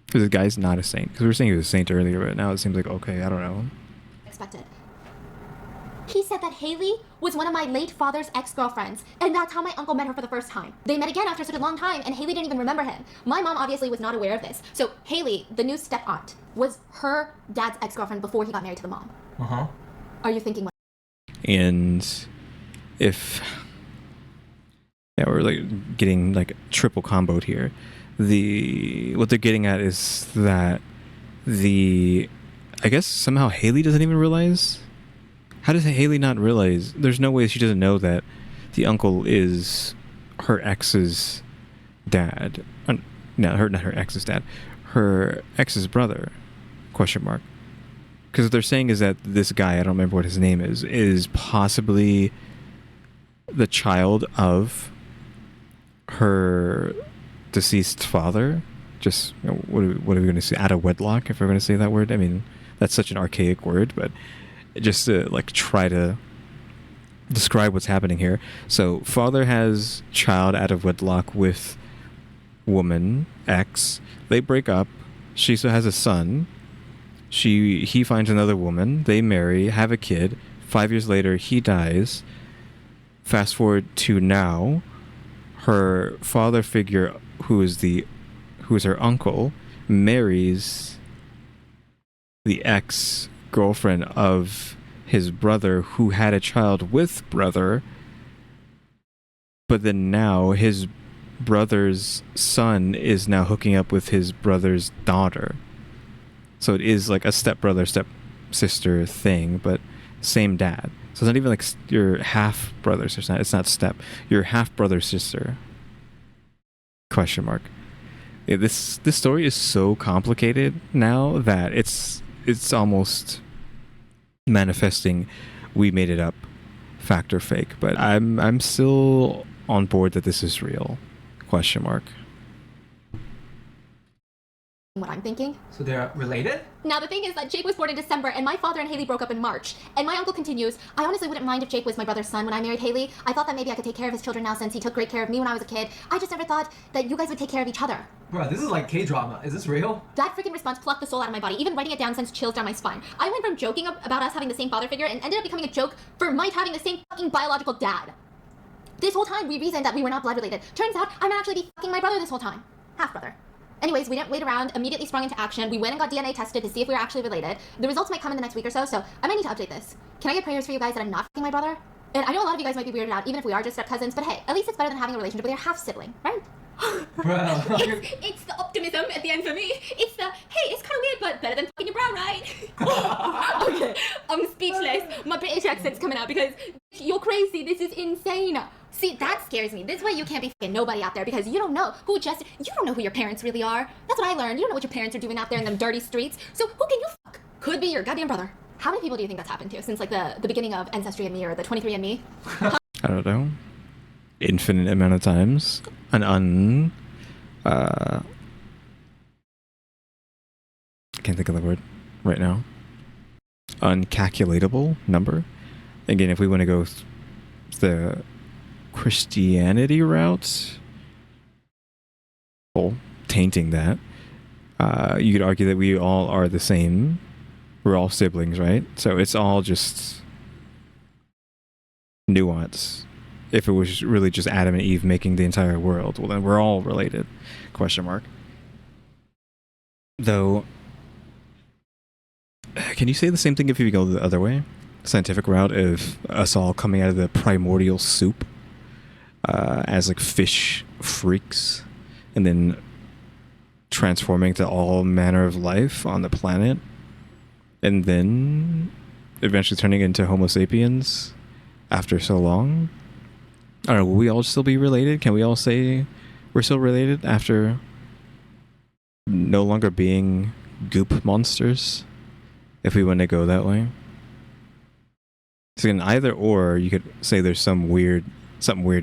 Because the guy's not a saint. Because we were saying he was a saint earlier, but now it seems like, okay, I don't know. Expected. He said that Haley was one of my late father's ex-girlfriends, and that's how my uncle met her for the first time. They met again after such a long time, and Haley didn't even remember him. My mom obviously was not aware of this. So Haley, the new step-aunt, was her dad's ex-girlfriend before he got married to the mom. Uh-huh. Are you thinking what? And if... Yeah, we're like getting like triple comboed here. What they're getting at is that I guess somehow Haley doesn't even realize. How does Haley not realize? There's no way she doesn't know that the uncle is her ex's dad. No, not her ex's dad. Her ex's brother. Question mark. Because what they're saying is that this guy, I don't remember what his name is possibly the child of her deceased father. Just, what are we going to say? Out of wedlock, if we're going to say that word. I mean, that's such an archaic word, but just to like try to describe what's happening here. So father has child out of wedlock with woman X. They break up. She still has a son. He finds another woman. They marry, have a kid. 5 years later, he dies. Fast forward to now, her father figure, who is her uncle, marries the ex-girlfriend of his brother, who had a child with brother, but then now his brother's son is now hooking up with his brother's daughter. So it is like a stepbrother, stepsister thing, but same dad. So it's not even like your half brother sister. It's not step. Your half brother sister. Question mark. Yeah, this story is so complicated now that it's almost manifesting we made it up, fact or fake. But I'm still on board that this is real. Question mark. What I'm thinking? So they're related? Now the thing is that Jake was born in December and my father and Haley broke up in March. And my uncle continues, I honestly wouldn't mind if Jake was my brother's son when I married Haley. I thought that maybe I could take care of his children now since he took great care of me when I was a kid. I just never thought that you guys would take care of each other. Bro, this is like K-drama. Is this real? That freaking response plucked the soul out of my body. Even writing it down sends chills down my spine. I went from joking about us having the same father figure and ended up becoming a joke for Mike having the same fucking biological dad. This whole time we reasoned that we were not blood related. Turns out I might actually be fucking my brother this whole time. Half brother. Anyways, we didn't wait around, immediately sprung into action. We went and got DNA tested to see if we were actually related. The results might come in the next week or so I might need to update this. Can I get prayers for you guys that I'm not fucking my brother? And I know a lot of you guys might be weirded out, even if we are just step cousins, but hey, at least it's better than having a relationship with your half sibling, right? Bro. It's the optimism at the end for me. It's the, hey, it's kind of weird, but better than fucking your bro, right? Okay, I'm speechless. My British accent's coming out because you're crazy. This is insane. See, that scares me. This is why you can't be fucking nobody out there, because you don't know who your parents really are. That's what I learned. You don't know what your parents are doing out there in them dirty streets. So who can you fuck? Could be your goddamn brother. How many people do you think that's happened to since like the beginning of Ancestry and Me or the 23andMe? I don't know. Infinite amount of times. I can't think of the word right now. Uncalculatable number. Again, if we want to go the Christianity route, well, tainting that, you could argue that we all are the same. We're all siblings, right? So it's all just nuance. If it was really just Adam and Eve making the entire world, well, then we're all related. Question mark. Though, can you say the same thing if you go the other way? Scientific route of us all coming out of the primordial soup as like fish freaks and then transforming to all manner of life on the planet and then eventually turning into Homo sapiens after so long? I don't know, will we all still be related? Can we all say we're still related after no longer being goop monsters? If we want to go that way? So in either or, you could say there's something weird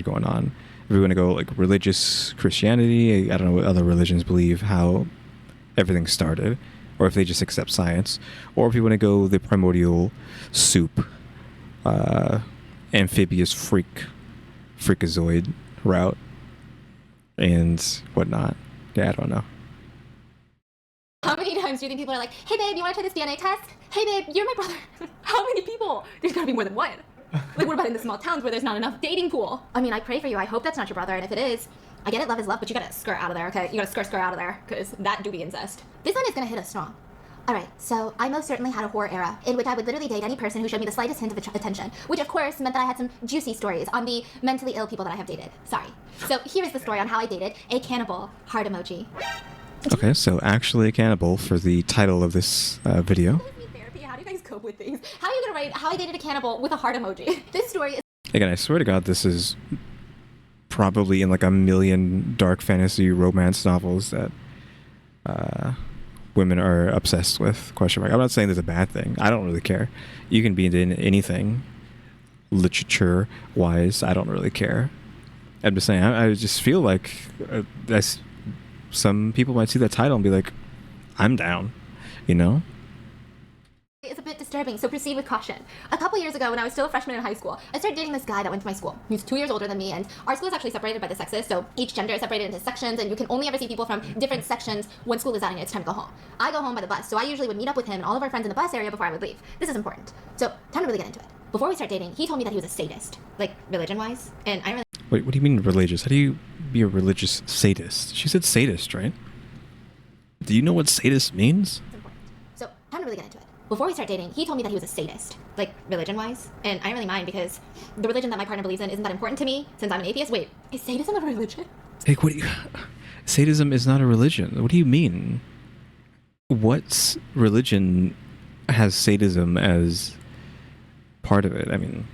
going on. If we want to go like religious Christianity, I don't know what other religions believe how everything started. or if they just accept science, or if you want to go the primordial soup, amphibious freakazoid route, and whatnot. Yeah, I don't know. How many times do you think people are like, hey babe, you want to try this DNA test? Hey babe, you're my brother. How many people? There's gotta be more than one. Like, what about in the small towns where there's not enough dating pool? I mean, I pray for you. I hope that's not your brother, and if it is, I get it, love is love, but you gotta skirt out of there, okay? You gotta skirt out of there, because that do be incest. This one is gonna hit us strong. Alright, so I most certainly had a horror era in which I would literally date any person who showed me the slightest hint of attention, which of course meant that I had some juicy stories on the mentally ill people that I have dated. Sorry. So here is the story on how I dated a cannibal heart emoji. Okay, so actually a cannibal for the title of this video. Therapy, how do you guys cope with things? How are you gonna write how I dated a cannibal with a heart emoji? This story is... Again, I swear to God, this is probably in like a million dark fantasy romance novels that women are obsessed with, question mark. I'm not saying there's a bad thing. I don't really care. You can be into anything literature-wise. I don't really care. I'm just saying, I just feel like some people might see that title and be like, I'm down, you know? It's a bit disturbing, so proceed with caution. A couple years ago, when I was still a freshman in high school, I started dating this guy that went to my school. He was 2 years older than me, and our school is actually separated by the sexes, so each gender is separated into sections, and you can only ever see people from different sections when school is out and it's time to go home. I go home by the bus, so I usually would meet up with him and all of our friends in the bus area before I would leave. This is important. So, time to really get into it. Before we start dating, he told me that he was a sadist, like religion-wise, and I really... Wait, what do you mean religious? How do you be a religious sadist? She said sadist, right? Do you know what sadist means? It's important. So, time to really get into it. Before we start dating, he told me that he was a sadist, like religion-wise, and I don't really mind because the religion that my partner believes in isn't that important to me since I'm an atheist. Wait, is sadism a religion? Hey, what do you... Sadism is not a religion. What do you mean? What religion has sadism as part of it? I mean,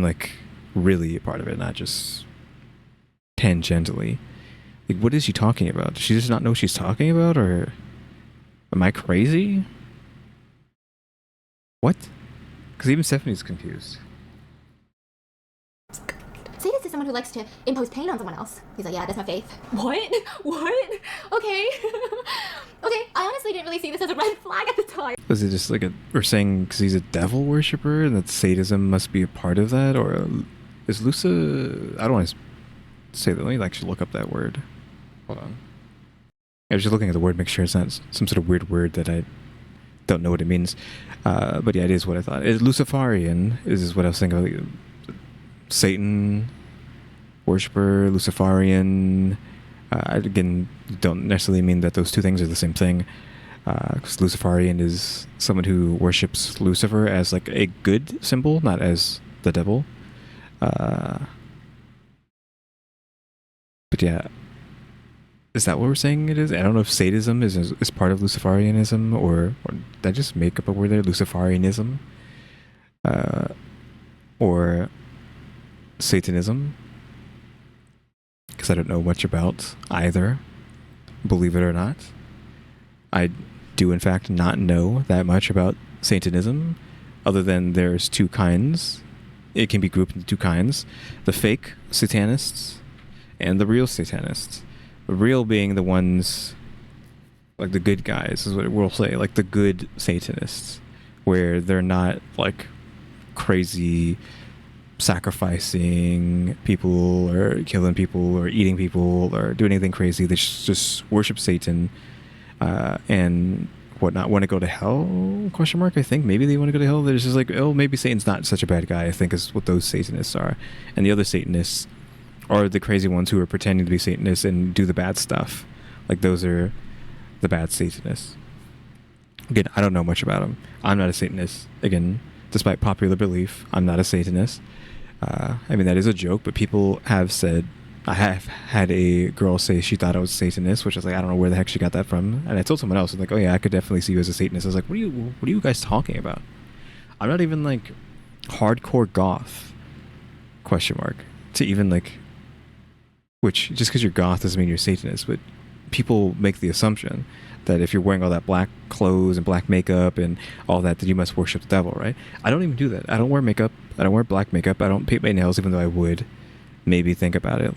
like, really a part of it, not just tangentially. Like, what is she talking about? Does she just not know what she's talking about, or... Am I crazy? What? Because even Stephanie's confused. Sadist is someone who likes to impose pain on someone else. He's like, yeah, that's my faith. What? What? Okay. Okay, I honestly didn't really see this as a red flag at the time. Was it just like we're saying because he's a devil worshiper and that sadism must be a part of that? Or is Lusa... I don't want to say that. Let me actually look up that word. Hold on. I was just looking at the word, make sure it's not some sort of weird word that I don't know what it means. But yeah, it is what I thought. Luciferian is what I was thinking of. Satan worshiper, Luciferian. Again, don't necessarily mean that those two things are the same thing. Because Luciferian is someone who worships Lucifer as like a good symbol, not as the devil. But yeah. Is that what we're saying it is? I don't know if sadism is part of Luciferianism, or did I just make up a word there? Luciferianism? Or Satanism? Because I don't know much about either, believe it or not. I do in fact not know that much about Satanism, other than there's two kinds. It can be grouped into two kinds. The fake Satanists and the real Satanists. The real being the ones, like the good guys, is what we'll say, like the good Satanists, where they're not like crazy sacrificing people or killing people or eating people or doing anything crazy. They just worship Satan and whatnot. Want to go to hell? Question mark. I think maybe they want to go to hell. They're just like, oh, maybe Satan's not such a bad guy. I think is what those Satanists are, and the other Satanists are the crazy ones who are pretending to be Satanists and do the bad stuff. Like, those are the bad Satanists. Again, I don't know much about them. I'm not a Satanist. Again, despite popular belief, I'm not a Satanist. I mean, that is a joke, but people have said... I have had a girl say she thought I was a Satanist, which I was like, I don't know where the heck she got that from. And I told someone else, like, oh yeah, I could definitely see you as a Satanist. I was like, what are you guys talking about? I'm not even, like, hardcore goth, question mark, to even, like... Which, just because you're goth doesn't mean you're Satanist, but people make the assumption that if you're wearing all that black clothes and black makeup and all that you must worship the devil, right? I don't even do that. I don't wear makeup. I don't wear black makeup. I don't paint my nails, even though I would maybe think about it.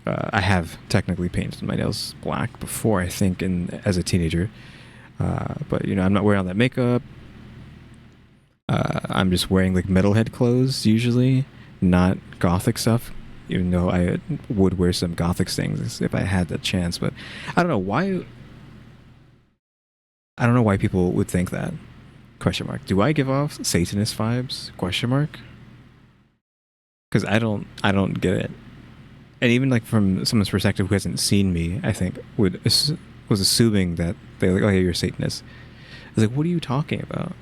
I have technically painted my nails black before, I think, as a teenager. But I'm not wearing all that makeup. I'm just wearing like metalhead clothes usually, not gothic stuff. Even though I would wear some gothic things if I had the chance, but I don't know why. I don't know why people would think that. Question mark. Do I give off Satanist vibes? Question mark. Because I don't get it. And even like from someone's perspective who hasn't seen me, I think was assuming that they're like, oh yeah, you're a Satanist. I was like, what are you talking about?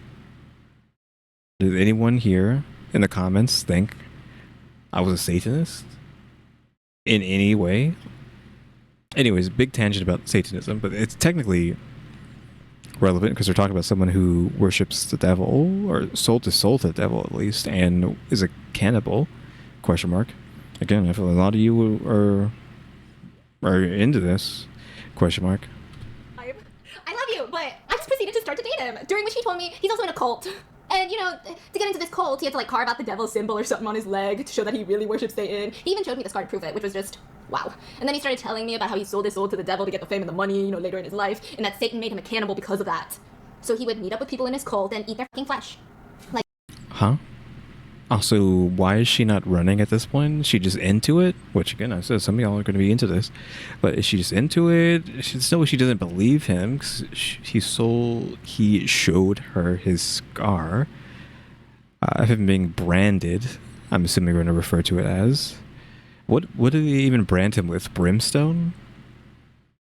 Did anyone here in the comments think I was a Satanist in any way? Anyways, big tangent about Satanism, but it's technically relevant because we're talking about someone who worships the devil, or soul to the devil at least, and is a cannibal. Question mark. Again, I feel a lot of you are into this. Question mark. I love you, but I just proceeded to start to date him, during which he told me he's also in a cult. And, to get into this cult, he had to, like, carve out the devil symbol or something on his leg to show that he really worships Satan. He even showed me the scar to prove it, which was just, wow. And then he started telling me about how he sold his soul to the devil to get the fame and the money, later in his life, and that Satan made him a cannibal because of that. So he would meet up with people in his cult and eat their fucking flesh. Like... Huh? Also, why is she not running at this point? Is she just into it? Which, again, I said some of y'all are going to be into this. But is she just into it? It's no way she doesn't believe him. Cause he showed her his scar. Of him being branded. I'm assuming we're going to refer to it as. What did they even brand him with? Brimstone?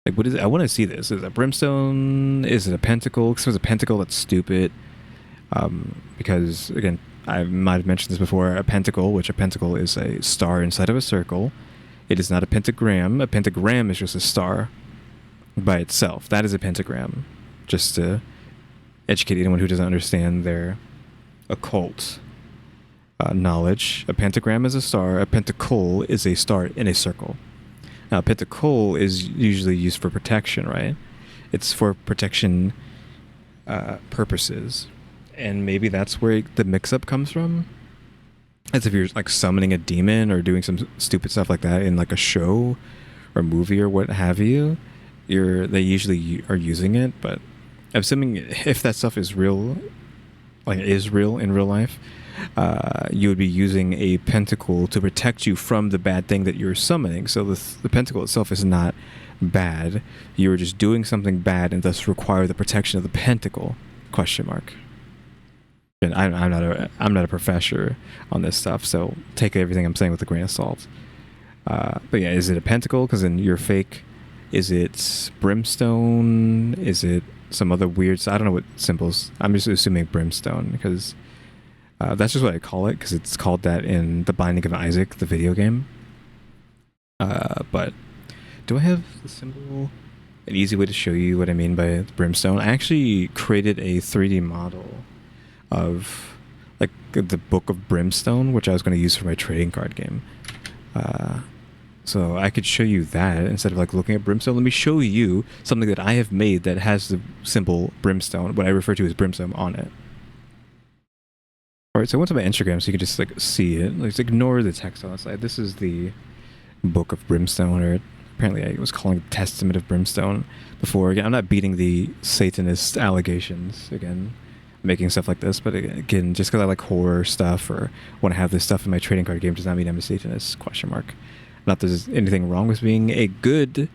Like, what is it? I want to see this. Is it a brimstone? Is it a pentacle? Because if it's a pentacle, that's stupid. Because, again, I might have mentioned this before, a pentacle is a star inside of a circle. It is not a pentagram. A pentagram is just a star by itself. That is a pentagram. Just to educate anyone who doesn't understand their occult knowledge. A pentagram is a star. A pentacle is a star in a circle. Now, a pentacle is usually used for protection, right? It's for protection purposes. And maybe that's where the mix-up comes from. As if you're like summoning a demon or doing some stupid stuff like that in like a show or movie or what have you. They usually are using it, but I'm assuming if that stuff is real, like is real in real life, you would be using a pentacle to protect you from the bad thing that you're summoning. So the pentacle itself is not bad. You're just doing something bad and thus require the protection of the pentacle. Question mark. And I'm not a professor on this stuff, so take everything I'm saying with a grain of salt. But yeah, is it a pentacle? Because then you're fake. Is it brimstone? Is it some other weird? I don't know what symbols. I'm just assuming brimstone because that's just what I call it because it's called that in The Binding of Isaac, the video game. But do I have the symbol? An easy way to show you what I mean by brimstone. I actually created a 3D model of like the Book of Brimstone, which I was going to use for my trading card game. So I could show you that instead of like looking at brimstone. Let me show you something that I have made that has the symbol brimstone, what I refer to as brimstone, on it. Alright, so I went to my Instagram so you can just like see it. Like, just ignore the text on the side. This is the Book of Brimstone, or apparently I was calling it Testament of Brimstone before. Again, I'm not beating the Satanist allegations again, making stuff like this, but again, just because I like horror stuff or want to have this stuff in my trading card game does not mean I'm a Satanist, question mark. Not that there's anything wrong with being a good,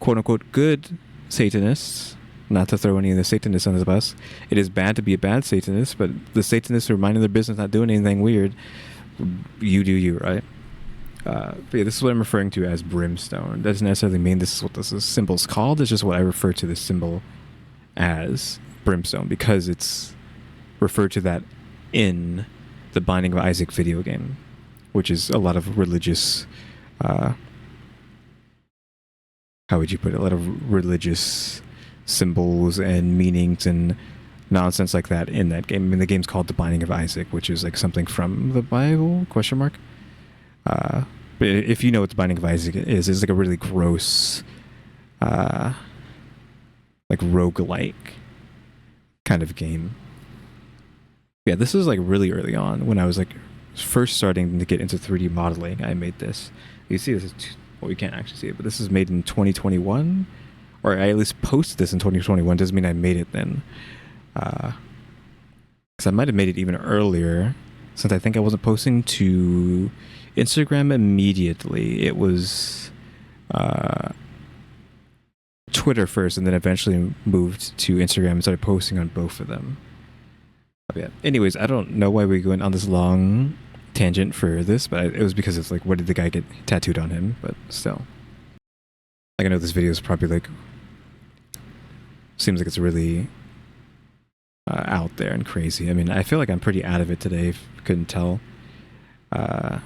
quote-unquote, good Satanist. Not to throw any of the Satanists under the bus. It is bad to be a bad Satanist, but the Satanists who are minding their business, not doing anything weird, you do you, right? But yeah, this is what I'm referring to as brimstone. It doesn't necessarily mean this is what this symbol's called. It's just what I refer to this symbol as, brimstone, because it's referred to that in the Binding of Isaac video game, which is a lot of religious, how would you put it? A lot of religious symbols and meanings and nonsense like that in that game. I mean, the game's called The Binding of Isaac, which is like something from the Bible, question mark. But if you know what The Binding of Isaac is, it's like a really gross, like roguelike kind of game. Yeah, this is like really early on when I was like first starting to get into 3D modeling. I made this. You see this is well, we can't actually see it, but this is made in 2021, or I at least posted this in 2021. Doesn't mean I made it then, because I might have made it even earlier, since I think I wasn't posting to Instagram immediately. It was Twitter first, and then eventually moved to Instagram and started posting on both of them. But yeah. Anyways, I don't know why we went on this long tangent for this, but it was because it's like, what did the guy get tattooed on him? But still, like, I know this video is probably like, seems like it's really out there and crazy. I mean, I feel like I'm pretty out of it today, if you couldn't tell. But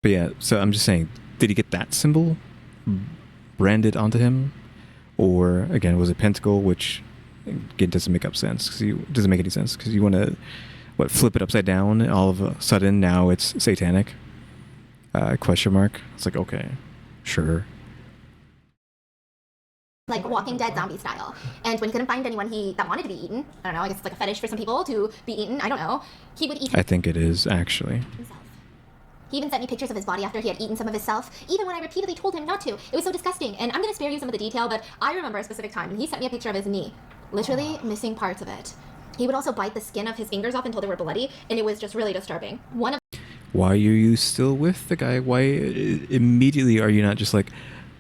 yeah, so I'm just saying, did he get that symbol branded onto him? Or again, was it pentacle, which again doesn't make up sense, because you doesn't make any sense, because you want to flip it upside down, and all of a sudden now it's satanic? Question mark. It's like, okay, sure. Like Walking Dead zombie style. And when he couldn't find anyone that wanted to be eaten, I don't know, I guess it's like a fetish for some people to be eaten, I don't know, he would eat I think it is, actually. himself. He even sent me pictures of his body after he had eaten some of himself, even when I repeatedly told him not to. It was so disgusting, and I'm going to spare you some of the detail, but I remember a specific time, and he sent me a picture of his knee, literally missing parts of it. He would also bite the skin of his fingers off until they were bloody, and it was just really disturbing. Why are you still with the guy? Why immediately are you not just like,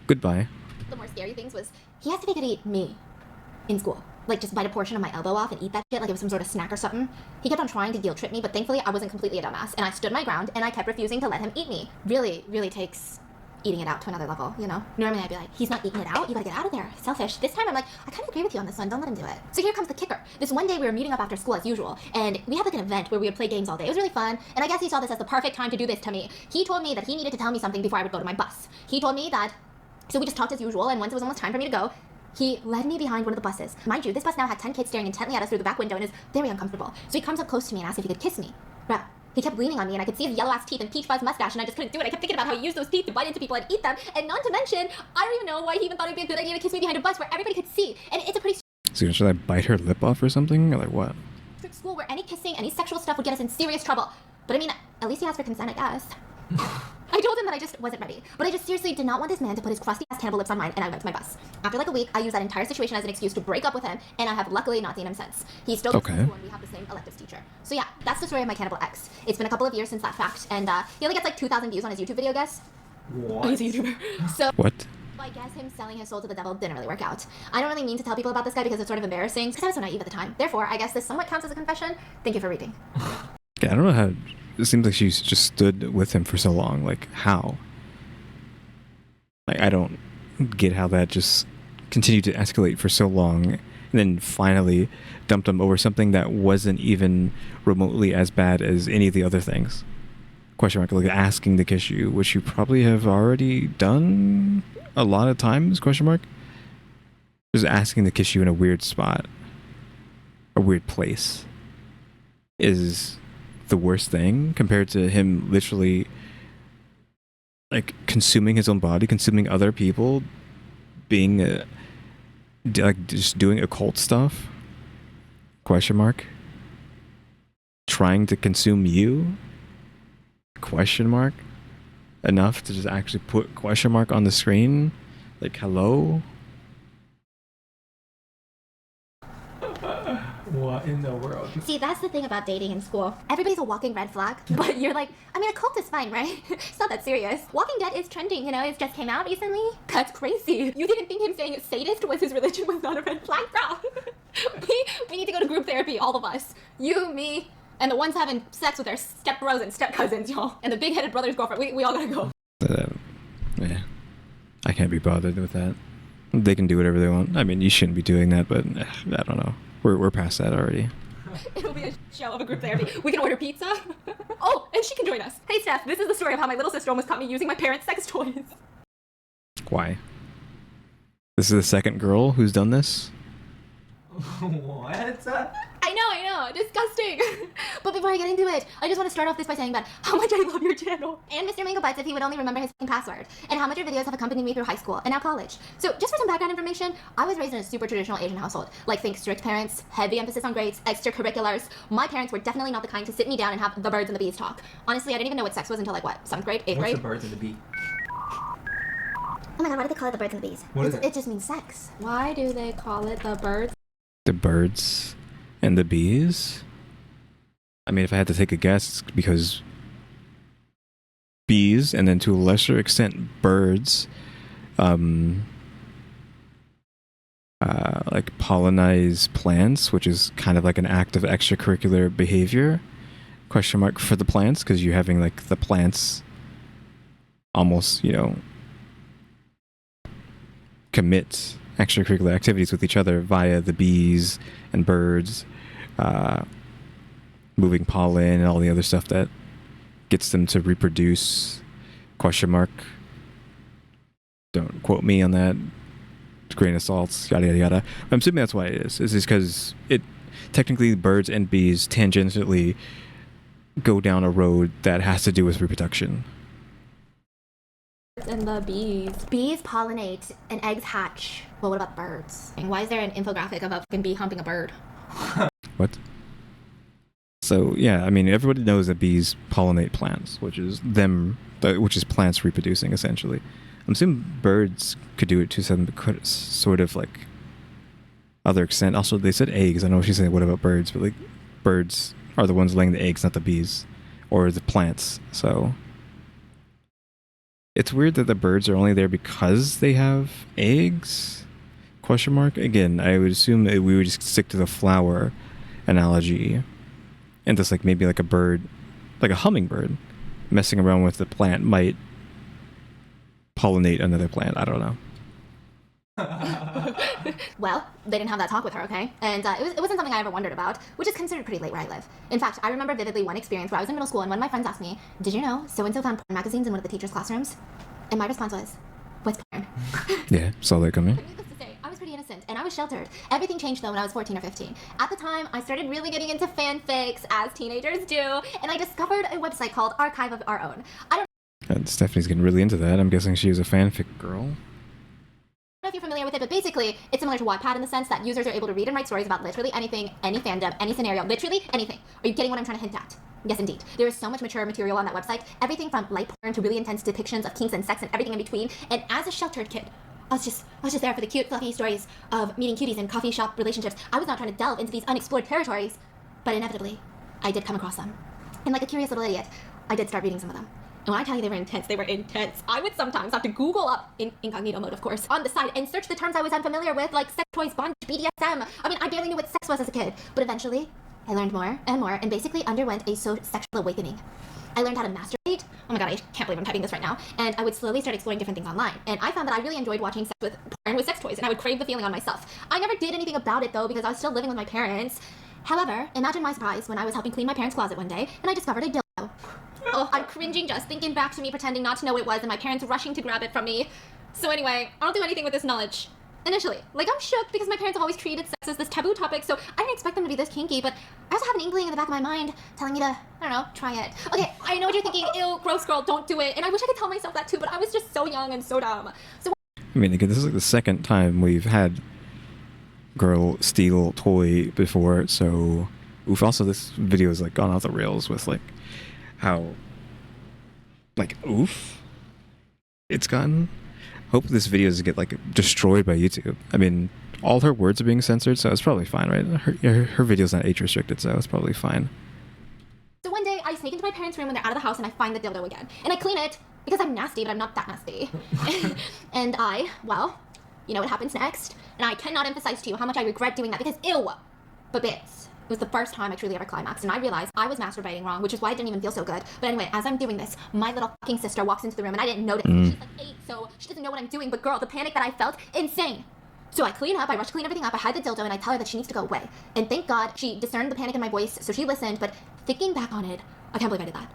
goodbye? The more scary things was, he asked if he could eat me in school. Like, just bite a portion of my elbow off and eat that shit like it was some sort of snack or something. He kept on trying to guilt trip me, but thankfully I wasn't completely a dumbass, and I stood my ground, and I kept refusing to let him eat me. Really, really takes eating it out to another level, you know? Normally I'd be like, he's not eating it out, you gotta get out of there, selfish. This time I'm like, I kinda agree with you on this one, don't let him do it. So here comes the kicker. This one day we were meeting up after school as usual, and we had like an event where we would play games all day. It was really fun, and I guess he saw this as the perfect time to do this to me. He told me that he needed to tell me something before I would go to my bus. He told me that, so we just talked as usual, and once it was almost time for me to go, he led me behind one of the buses. Mind you, this bus now had 10 kids staring intently at us through the back window and is very uncomfortable. So he comes up close to me and asks if he could kiss me. Bruh, he kept leaning on me and I could see his yellow ass teeth and peach fuzz mustache, and I just couldn't do it. I kept thinking about how he used those teeth to bite into people and eat them, and not to mention, I don't even know why he even thought it'd be a good idea to kiss me behind a bus where everybody could see. And it's a pretty So should I bite her lip off or something? Or like what? strict school where any kissing, any sexual stuff would get us in serious trouble. But I mean, at least he asked for consent, I guess. I told him that I just wasn't ready, but I just seriously did not want this man to put his crusty ass cannibal lips on mine, and I went to my bus. After like a week, I used that entire situation as an excuse to break up with him, and I have luckily not seen him since. He's still Okay. and we have the same electives teacher. So yeah, that's the story of my cannibal ex. It's been a couple of years since that fact, and he only gets like 2,000 views on his YouTube video, guess. What? He's a YouTuber. So What? I guess him selling his soul to the devil didn't really work out. I don't really mean to tell people about this guy because it's sort of embarrassing, because I was so naive at the time. Therefore, I guess this somewhat counts as a confession. Thank you for reading. Yeah, I don't know how. It seems like she's just stood with him for so long. Like, how? Like, I don't get how that just continued to escalate for so long, and then finally dumped him over something that wasn't even remotely as bad as any of the other things. Question mark, like asking to kiss you, which you probably have already done a lot of times, question mark. Just asking to kiss you in a weird spot, a weird place, is the worst thing compared to him literally like consuming his own body, consuming other people, being like just doing occult stuff, question mark, trying to consume you, question mark, enough to just actually put question mark on the screen, like hello. What in the world? See, that's the thing about dating in school. Everybody's a walking red flag, but you're like, I mean, a cult is fine, right? It's not that serious. Walking Dead is trending, you know, it just came out recently. That's crazy. You didn't think him saying sadist was his religion was not a red flag, bro. we need to go to group therapy, all of us. You, me, and the ones having sex with their step bros and step cousins, y'all. And the big-headed brother's girlfriend. We all gotta go. Yeah, I can't be bothered with that. They can do whatever they want. I mean, you shouldn't be doing that, but I don't know. We're past that already. It'll be a show of a group therapy. We can order pizza. Oh, and she can join us. Hey, Steph, this is the story of how my little sister almost caught me using my parents' sex toys. Why? This is the second girl who's done this? What? I know, disgusting. But before I get into it, I just want to start off this by saying that how much I love your channel. And Mr. Mango Butts if he would only remember his password. And how much your videos have accompanied me through high school and now college. So just for some background information, I was raised in a super traditional Asian household. Like think strict parents, heavy emphasis on grades, extracurriculars. My parents were definitely not the kind to sit me down and have the birds and the bees talk. Honestly, I didn't even know what sex was until like what, 7th grade, 8th What's grade? the birds and the bee? Oh my god, why do they call it the birds and the bees? What is it? It just means sex. Why do they call it the birds? The birds and the bees? I mean, if I had to take a guess, it's because bees, and then to a lesser extent birds, like pollinize plants, which is kind of like an act of extracurricular behavior, question mark, for the plants, because you're having like the plants almost, you know, commit extracurricular activities with each other via the bees and birds, moving pollen and all the other stuff that gets them to reproduce, question mark. Don't quote me on that. Grain of salt, yada yada yada. I'm assuming that's why it is. It's just because it technically birds and bees tangentially go down a road that has to do with reproduction. And the bees. Bees pollinate and eggs hatch. Well, what about birds? And why is there an infographic of a fucking bee humping a bird? What? So yeah, I mean, everybody knows that bees pollinate plants, which is plants reproducing essentially. I'm assuming birds could do it to some sort of like other extent. Also, they said eggs. I know she's saying what about birds, but like birds are the ones laying the eggs, not the bees or the plants. So it's weird that the birds are only there because they have eggs? Question mark. Again, I would assume that we would just stick to the flower analogy, and just like maybe like a bird, like a hummingbird, messing around with the plant might pollinate another plant. I don't know. Well, they didn't have that talk with her, okay? And it wasn't something I ever wondered about, which is considered pretty late where I live. In fact, I remember vividly one experience where I was in middle school and one of my friends asked me, "Did you know so-and-so found porn magazines in one of the teachers' classrooms?" And my response was, "What's porn?" Yeah, saw that coming. But needless to say, I was pretty innocent and I was sheltered. Everything changed though when I was 14 or 15. At the time, I started really getting into fanfics, as teenagers do, and I discovered a website called Archive of Our Own. I don't Stephanie's getting really into that. I'm guessing she was a fanfic girl. know if you're familiar with it, but basically, it's similar to Wattpad in the sense that users are able to read and write stories about literally anything, any fandom, any scenario, literally anything. Are you getting what I'm trying to hint at? Yes, indeed. There is so much mature material on that website, everything from light porn to really intense depictions of kinks and sex and everything in between. And as a sheltered kid, I was just there for the cute, fluffy stories of meeting cuties and coffee shop relationships. I was not trying to delve into these unexplored territories, but inevitably, I did come across them. And like a curious little idiot, I did start reading some of them. And when I tell you they were intense, they were intense. I would sometimes have to Google up, in incognito mode of course, on the side and search the terms I was unfamiliar with, like sex toys, bondage, BDSM. I mean, I barely knew what sex was as a kid. But eventually, I learned more and basically underwent a sexual awakening. I learned how to masturbate. Oh my god, I can't believe I'm typing this right now. And I would slowly start exploring different things online. And I found that I really enjoyed watching sex with porn with sex toys, and I would crave the feeling on myself. I never did anything about it though, because I was still living with my parents. However, imagine my surprise when I was helping clean my parents' closet one day, and I discovered a dildo. Oh, I'm cringing just thinking back to me pretending not to know what it was and my parents rushing to grab it from me. So anyway, I don't do anything with this knowledge. Initially, like I'm shook because my parents have always treated sex as this taboo topic, so I didn't expect them to be this kinky, but I also have an inkling in the back of my mind telling me to, I don't know, try it. Okay, I know what you're thinking, ew, gross girl, don't do it, and I wish I could tell myself that too, but I was just so young and so dumb. So I mean, again, this is like the second time we've had girl steal toy before, so oof. Also, this video is like gone off the rails with like how like oof it's gotten. Hope this video doesn't get like destroyed by YouTube. I mean, all her words are being censored, so it's probably fine, right? Her video's not age restricted, so it's probably fine. So one day I sneak into my parents' room when they're out of the house and I find the dildo again. And I clean it because I'm nasty, but I'm not that nasty. And well, you know what happens next? And I cannot emphasize to you how much I regret doing that because ew. But bits. It was the first time I truly ever climaxed, and I realized I was masturbating wrong, which is why it didn't even feel so good. But anyway, as I'm doing this, my little fucking sister walks into the room, and I didn't notice. She's like 8, so she doesn't know what I'm doing. But girl, the panic that I felt, insane. So I clean up, I rush to clean everything up, I hide the dildo, and I tell her that she needs to go away. And thank God she discerned the panic in my voice, so she listened. But thinking back on it, I can't believe I did that.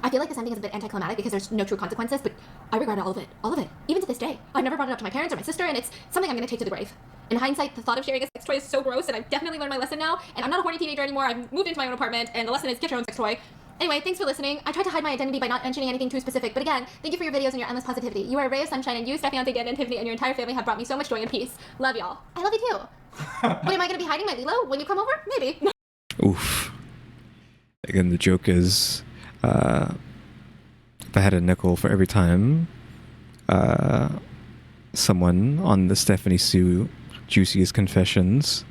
I feel like this ending is a bit anticlimactic because there's no true consequences, but I regret all of it. All of it. Even to this day. I've never brought it up to my parents or my sister, and it's something I'm gonna take to the grave. In hindsight, the thought of sharing a sex toy is so gross, and I've definitely learned my lesson now, and I'm not a horny teenager anymore. I've moved into my own apartment, and the lesson is get your own sex toy. Anyway, thanks for listening. I tried to hide my identity by not mentioning anything too specific, but again, thank you for your videos and your endless positivity. You are a ray of sunshine, and you, Stephanie, Dan, and Tiffany, and your entire family have brought me so much joy and peace. Love y'all. I love you too. Wait, am I gonna be hiding my Lilo when you come over? Maybe. Oof. Again, the joke is, if I had a nickel for every time someone on the Stephanie Sue Juiciest Confessions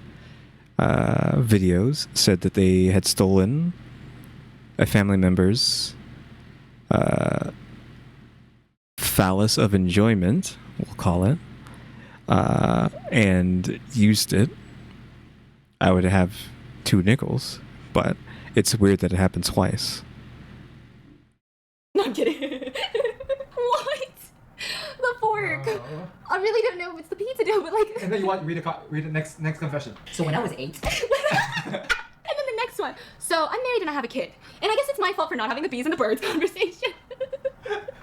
videos said that they had stolen a family member's phallus of enjoyment, we'll call it, and used it. I would have 2 nickels, but it's weird that it happened twice. No, I'm kidding. What? The fork. I really don't know if it's the pizza dough, but like. And then you want to read the next confession. So when I was 8. And then the next one. So I'm married and I have a kid. And I guess it's my fault for not having the bees and the birds conversation.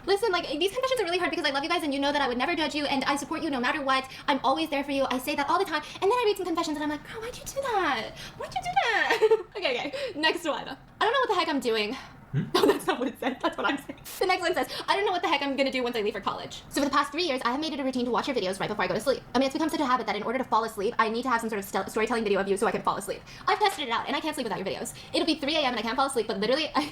Listen, like, these confessions are really hard because I love you guys and you know that I would never judge you and I support you no matter what. I'm always there for you. I say that all the time. And then I read some confessions and I'm like, girl, why'd you do that? Why'd you do that? Okay. Next one. I don't know what the heck I'm doing. No, that's not what it said. That's what I'm saying. The next one says, I don't know what the heck I'm gonna do once I leave for college. So for the past 3 years, I have made it a routine to watch your videos right before I go to sleep. I mean, it's become such a habit that in order to fall asleep, I need to have some sort of storytelling video of you so I can fall asleep. I've tested it out, and I can't sleep without your videoes. It'll be 3 a.m. and I can't fall asleep, but literally, I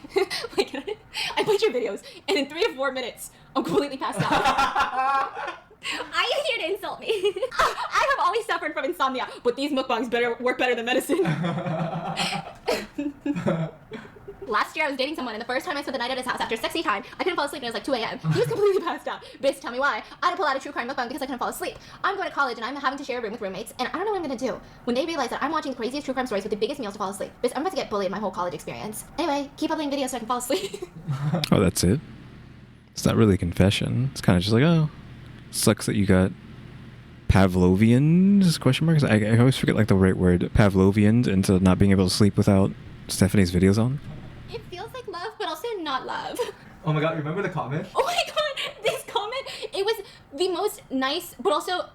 watch your videos, and in 3 or 4 minutes, I'm completely passed out. Are you here to insult me? I have always suffered from insomnia, but these mukbangs work better than medicine. Last year I was dating someone and the first time I spent the night at his house after sexy time, I couldn't fall asleep and it was like 2 a.m. He was completely passed out. Bitch, tell me why. I had to pull out a true crime mukbang because I couldn't fall asleep. I'm going to college and I'm having to share a room with roommates and I don't know what I'm gonna do when they realize that I'm watching the craziest true crime stories with the biggest meals to fall asleep. Bitch, I'm about to get bullied my whole college experience. Anyway, keep uploading videos so I can fall asleep. Oh, that's it? It's not really a confession. It's kind of just like, oh, sucks that you got Pavlovians, question marks? I always forget like the right word. Pavlovians into not being able to sleep without Stephanie's videos on. It feels like love, but also not love. Oh my god, remember the comment? Oh my god, this comment, it was the most nice, but also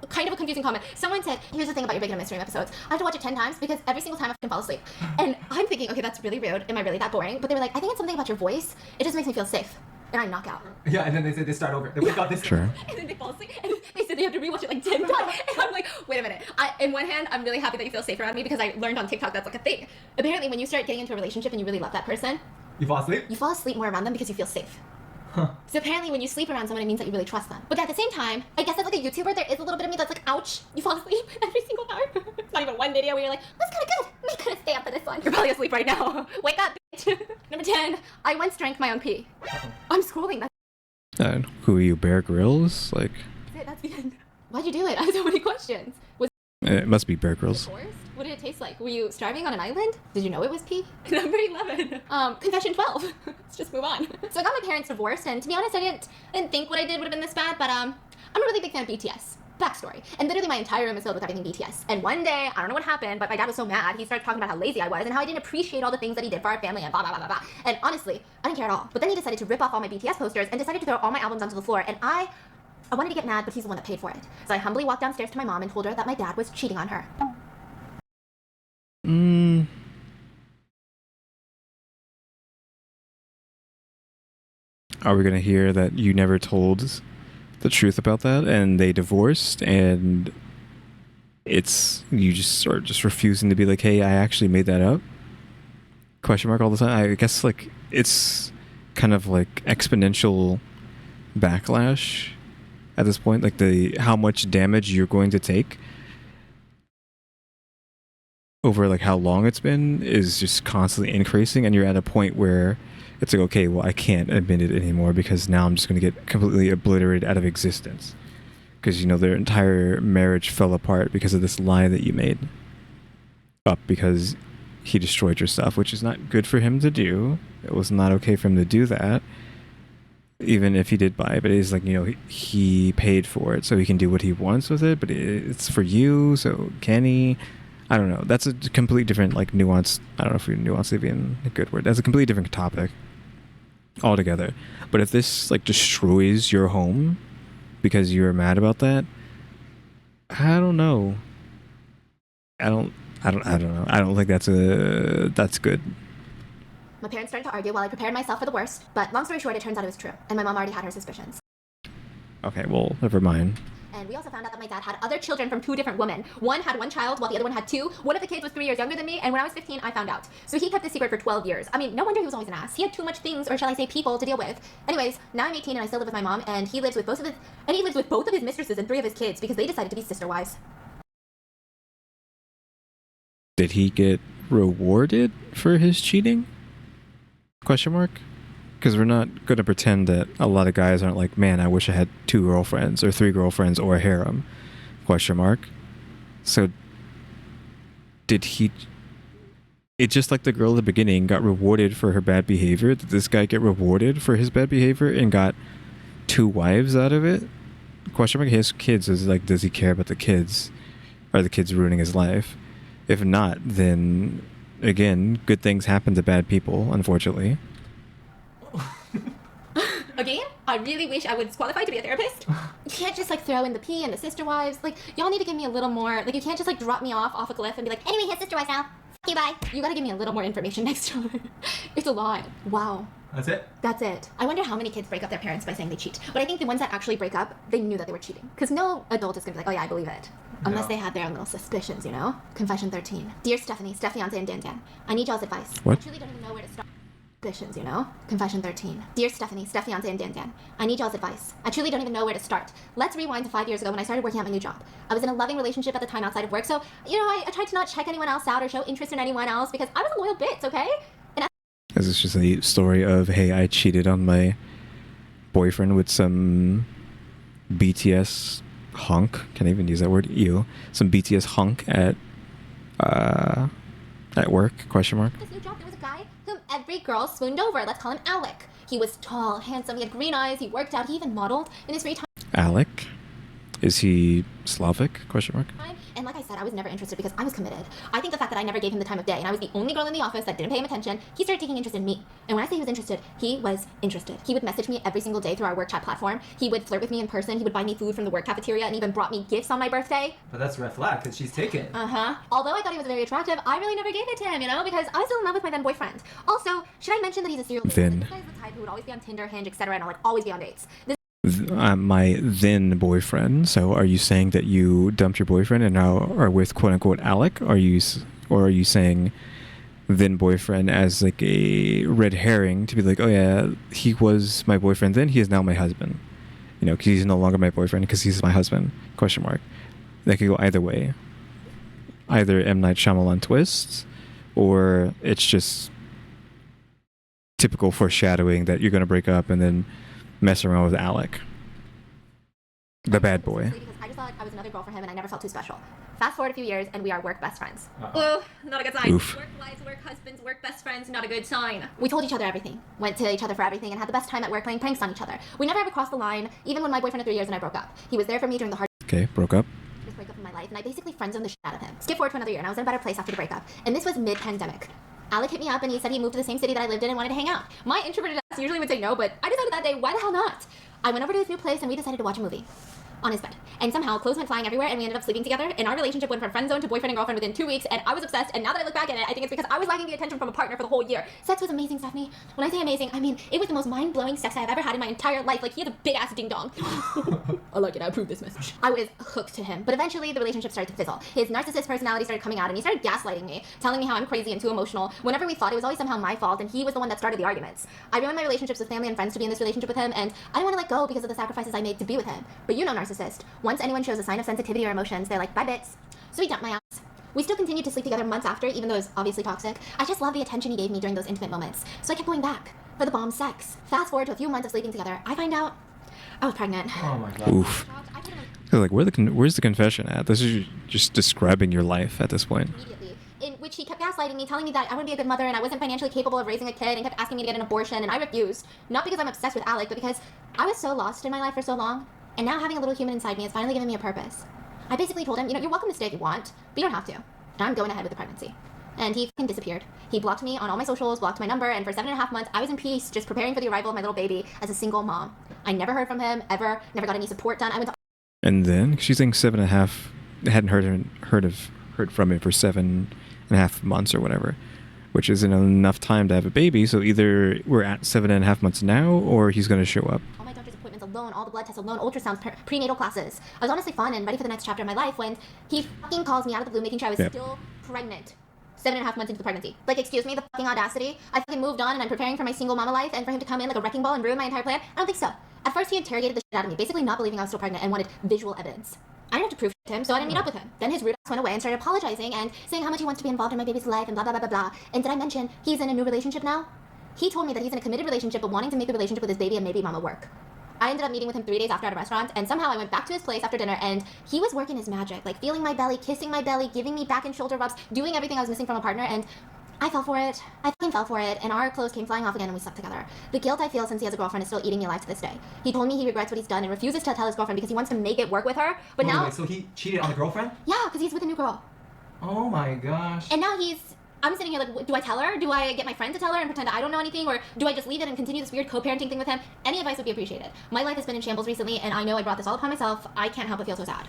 kind of a confusing comment. Someone said, here's the thing about your Big and Mystery episodes. I have to watch it 10 times because every single time I can fall asleep. And I'm thinking, okay, that's really rude. Am I really that boring? But they were like, I think it's something about your voice. It just makes me feel safe. And I knock out. Yeah, and then they said they start over. They got this. Sure. And then they fall asleep. And they said they have to rewatch it like 10 times. And I'm like, wait a minute. In one hand, I'm really happy that you feel safe around me because I learned on TikTok that's like a thing. Apparently, when you start getting into a relationship and you really love that person, You fall asleep? you fall asleep more around them because you feel safe. Huh. So apparently when you sleep around someone, it means that you really trust them. But at the same time, I guess as like a YouTuber, there is a little bit of me that's like, ouch, you fall asleep every single time. It's not even one video where you're like, that's kind of good. I'm gonna stay up for this one. You're probably asleep right now. Wake up, bitch. Number 10, I once drank my own pee. I'm scrolling. Who are you, Bear Grylls? Like, That's the end. Why'd you do it? I have so many questions. Was it must be Bear Grylls. it forced? What did it taste like? Were you starving on an island? Did you know it was pee? Number 11. Confession 12. Let's just move on. So I got my parents divorced, and to be honest, I didn't think what I did would have been this bad, but I'm a really big fan of BTS. Backstory. And literally my entire room is filled with everything BTS. And one day, I don't know what happened, but my dad was so mad, he started talking about how lazy I was and how I didn't appreciate all the things that he did for our family and blah, blah, blah, blah, blah. And honestly, I didn't care at all. But then he decided to rip off all my BTS posters and decided to throw all my albums onto the floor. And I wanted to get mad, but he's the one that paid for it. So I humbly walked downstairs to my mom and told her that my dad was cheating on her. Are we gonna hear that you never told the truth about that and they divorced and it's you just are just refusing to be like, hey, I actually made that up? Question mark all the time. I guess like it's kind of like exponential backlash at this point, like the how much damage you're going to take over like how long it's been is just constantly increasing, and you're at a point where it's like, okay, well, I can't admit it anymore because now I'm just going to get completely obliterated out of existence because, you know, their entire marriage fell apart because of this lie that you made up because he destroyed your stuff, which is not good for him to do. It was not okay for him to do that, even if he did buy it. But it's like, you know, he paid for it so he can do what he wants with it, but it's for you, so can he? I don't know. That's a completely different, like, nuance. I don't know if nuance is even a good word. That's a completely different topic altogether. But if this, like, destroys your home because you're mad about that, I don't know. I don't know. I don't think that's good. My parents started to argue while I prepared myself for the worst, but long story short, it turns out it was true, and my mom already had her suspicions. Okay, well, never mind. And we also found out that my dad had other children from 2 different women. One had 1 child while the other one had 2. One of the kids was 3 years younger than me, and when I was 15, I found out. So he kept this secret for 12 years. I mean, no wonder he was always an ass. He had too much things, or shall I say people, to deal with. Anyways, now I'm 18 and I still live with my mom, and he lives with both of his mistresses and 3 of his kids because they decided to be sister wives. Did he get rewarded for his cheating? Question mark? Because we're not going to pretend that a lot of guys aren't like, man, I wish I had 2 girlfriends or 3 girlfriends or a harem. Question mark. So did he... It just like the girl at the beginning got rewarded for her bad behavior. Did this guy get rewarded for his bad behavior and got 2 wives out of it? Question mark. His kids is like, does he care about the kids? Are the kids ruining his life? If not, then again, good things happen to bad people, unfortunately. Again, I really wish I was qualified to be a therapist. You can't just like throw in the P and the sister wives. Like, y'all need to give me a little more. Like, you can't just like drop me off a cliff and be like, anyway, he has sister wives now. F you, bye. You gotta give me a little more information next time. It's a lot. Wow. That's it? That's it. I wonder how many kids break up their parents by saying they cheat. But I think the ones that actually break up, they knew that they were cheating. Because no adult is gonna be like, oh yeah, I believe it. Unless they had their own little suspicions, you know? Confession 13. Dear Stephanie, Steph fiance and Dan Dan, I need y'all's advice. What? I truly don't even know where to start. Suspicions, you know? Confession 13. Dear Stephanie, Steph fiance and Dan Dan, I need y'all's advice. I truly don't even know where to start. Let's rewind to 5 years ago when I started working at my new job. I was in a loving relationship at the time outside of work, so, you know, I tried to not check anyone else out or show interest in anyone else because I was a loyal bitch, okay? This is just a story of, hey, I cheated on my boyfriend with some BTS hunk. Can't even use that word. Ew. Some BTS hunk at work? Question mark. This new job, there was a guy whom every girl swooned over. Let's call him Alec. He was tall, handsome, he had green eyes, he worked out, he even modeled in his free time. Alec? Is he Slavic? Question mark. And like I said, I was never interested because I was committed. I think the fact that I never gave him the time of day and I was the only girl in the office that didn't pay him attention, he started taking interest in me. And when I say he was interested, he was interested. He would message me every single day through our work chat platform. He would flirt with me in person. He would buy me food from the work cafeteria and even brought me gifts on my birthday. But that's a red flag because she's taken. Although I thought he was very attractive, I really never gave it to him, you know, because I was still in love with my then boyfriend. Also, should I mention that he's a serial dater? Then. This guy's the type who would always be on Tinder, Hinge, etc. and like always be on dates. My then boyfriend. So are you saying that you dumped your boyfriend and now are with quote unquote Alec? Or are you saying then boyfriend as like a red herring to be like, oh yeah, he was my boyfriend then, he is now my husband. You know, because he's no longer my boyfriend because he's my husband. Question mark. That could go either way. Either M. Night Shyamalan twists, or it's just typical foreshadowing that you're going to break up and then mess around with Alec, the bad boy. Because I just thought I was another girl for him and I never felt too special. Fast forward a few years and we are work best friends. Ooh, not a good sign. Oof. Work wives, work husbands, work best friends, not a good sign. We told each other everything, went to each other for everything, and had the best time at work playing pranks on each other. We never ever crossed the line, even when my boyfriend of 3 years and I broke up. He was there for me during the hard Okay, broke up. breakup in my life, and I basically friend-zoned the shit out of him. Skip forward to another year, and I was in a better place after the breakup. And this was mid-pandemic. Alec hit me up and he said he moved to the same city that I lived in and wanted to hang out. My introverted ass usually would say no, but I decided that day, why the hell not? I went over to his new place and we decided to watch a movie on his bed. And somehow clothes went flying everywhere and we ended up sleeping together, and our relationship went from friend zone to boyfriend and girlfriend within 2 weeks, and I was obsessed, and now that I look back at it, I think it's because I was lacking the attention from a partner for the whole year. Sex was amazing, Stephanie. When I say amazing, I mean it was the most mind-blowing sex I have ever had in my entire life. Like, he had a big-ass ding-dong. I like it, I approve this message. I was hooked to him, but eventually the relationship started to fizzle. His narcissist personality started coming out and he started gaslighting me, telling me how I'm crazy and too emotional. Whenever we fought, it was always somehow my fault, and he was the one that started the arguments. I ruined my relationships with family and friends to be in this relationship with him, and I didn't want to let go because of the sacrifices I made to be with him. But you know, narcissist. Once anyone shows a sign of sensitivity or emotions, they're like, bye bits. So he dumped my ass. We still continued to sleep together months after, even though it was obviously toxic. I just loved the attention he gave me during those intimate moments. So I kept going back for the bomb sex. Fast forward to a few months of sleeping together, I find out I was pregnant. Oh my god. Oof. So like, where's the confession at? This is just describing your life at this point. Immediately, in which he kept gaslighting me, telling me that I wouldn't be a good mother and I wasn't financially capable of raising a kid, and kept asking me to get an abortion, and I refused. Not because I'm obsessed with Alec, but because I was so lost in my life for so long, and now having a little human inside me is finally giving me a purpose. I basically told him, you know, you're welcome to stay if you want, but you don't have to. And I'm going ahead with the pregnancy. And he fucking disappeared. He blocked me on all my socials, blocked my number, and for 7.5 months, I was in peace, just preparing for the arrival of my little baby as a single mom. I never heard from him, ever, never got any support done. I went to... And then she's saying 7.5. Hadn't heard from him for 7.5 months or whatever, which isn't enough time to have a baby. So either we're at 7.5 months now, or he's gonna show up. all my doctor's appointments alone, all all the blood tests alone, ultrasounds, prenatal classes. I was honestly fun and ready for the next chapter of my life when he fucking calls me out of the blue, making sure I was still pregnant. 7.5 months into the pregnancy. Like, excuse me, the fucking audacity. I fucking moved on and I'm preparing for my single mama life, and for him to come in like a wrecking ball and ruin my entire plan? I don't think so. At first, he interrogated the shit out of me, basically not believing I was still pregnant and wanted visual evidence. I didn't have to prove to him, so I didn't meet up with him. Then his rude ass went away and started apologizing and saying how much he wants to be involved in my baby's life and blah, blah, blah, blah, blah. And did I mention he's in a new relationship now? He told me that he's in a committed relationship but wanting to make the relationship with his baby and maybe mama work. I ended up meeting with him 3 days after at a restaurant, and somehow I went back to his place after dinner, and he was working his magic, like feeling my belly, kissing my belly, giving me back and shoulder rubs, doing everything I was missing from a partner, and I fell for it. I fucking fell for it, and our clothes came flying off again and we slept together. The guilt I feel since he has a girlfriend is still eating me alive to this day. He told me he regrets what he's done and refuses to tell his girlfriend because he wants to make it work with her, but now... Wait, so he cheated on the girlfriend? Yeah, because he's with a new girl. Oh my gosh. And now I'm sitting here like, do I tell her? Do I get my friend to tell her and pretend I don't know anything? Or do I just leave it and continue this weird co-parenting thing with him? Any advice would be appreciated. My life has been in shambles recently, and I know I brought this all upon myself. I can't help but feel so sad.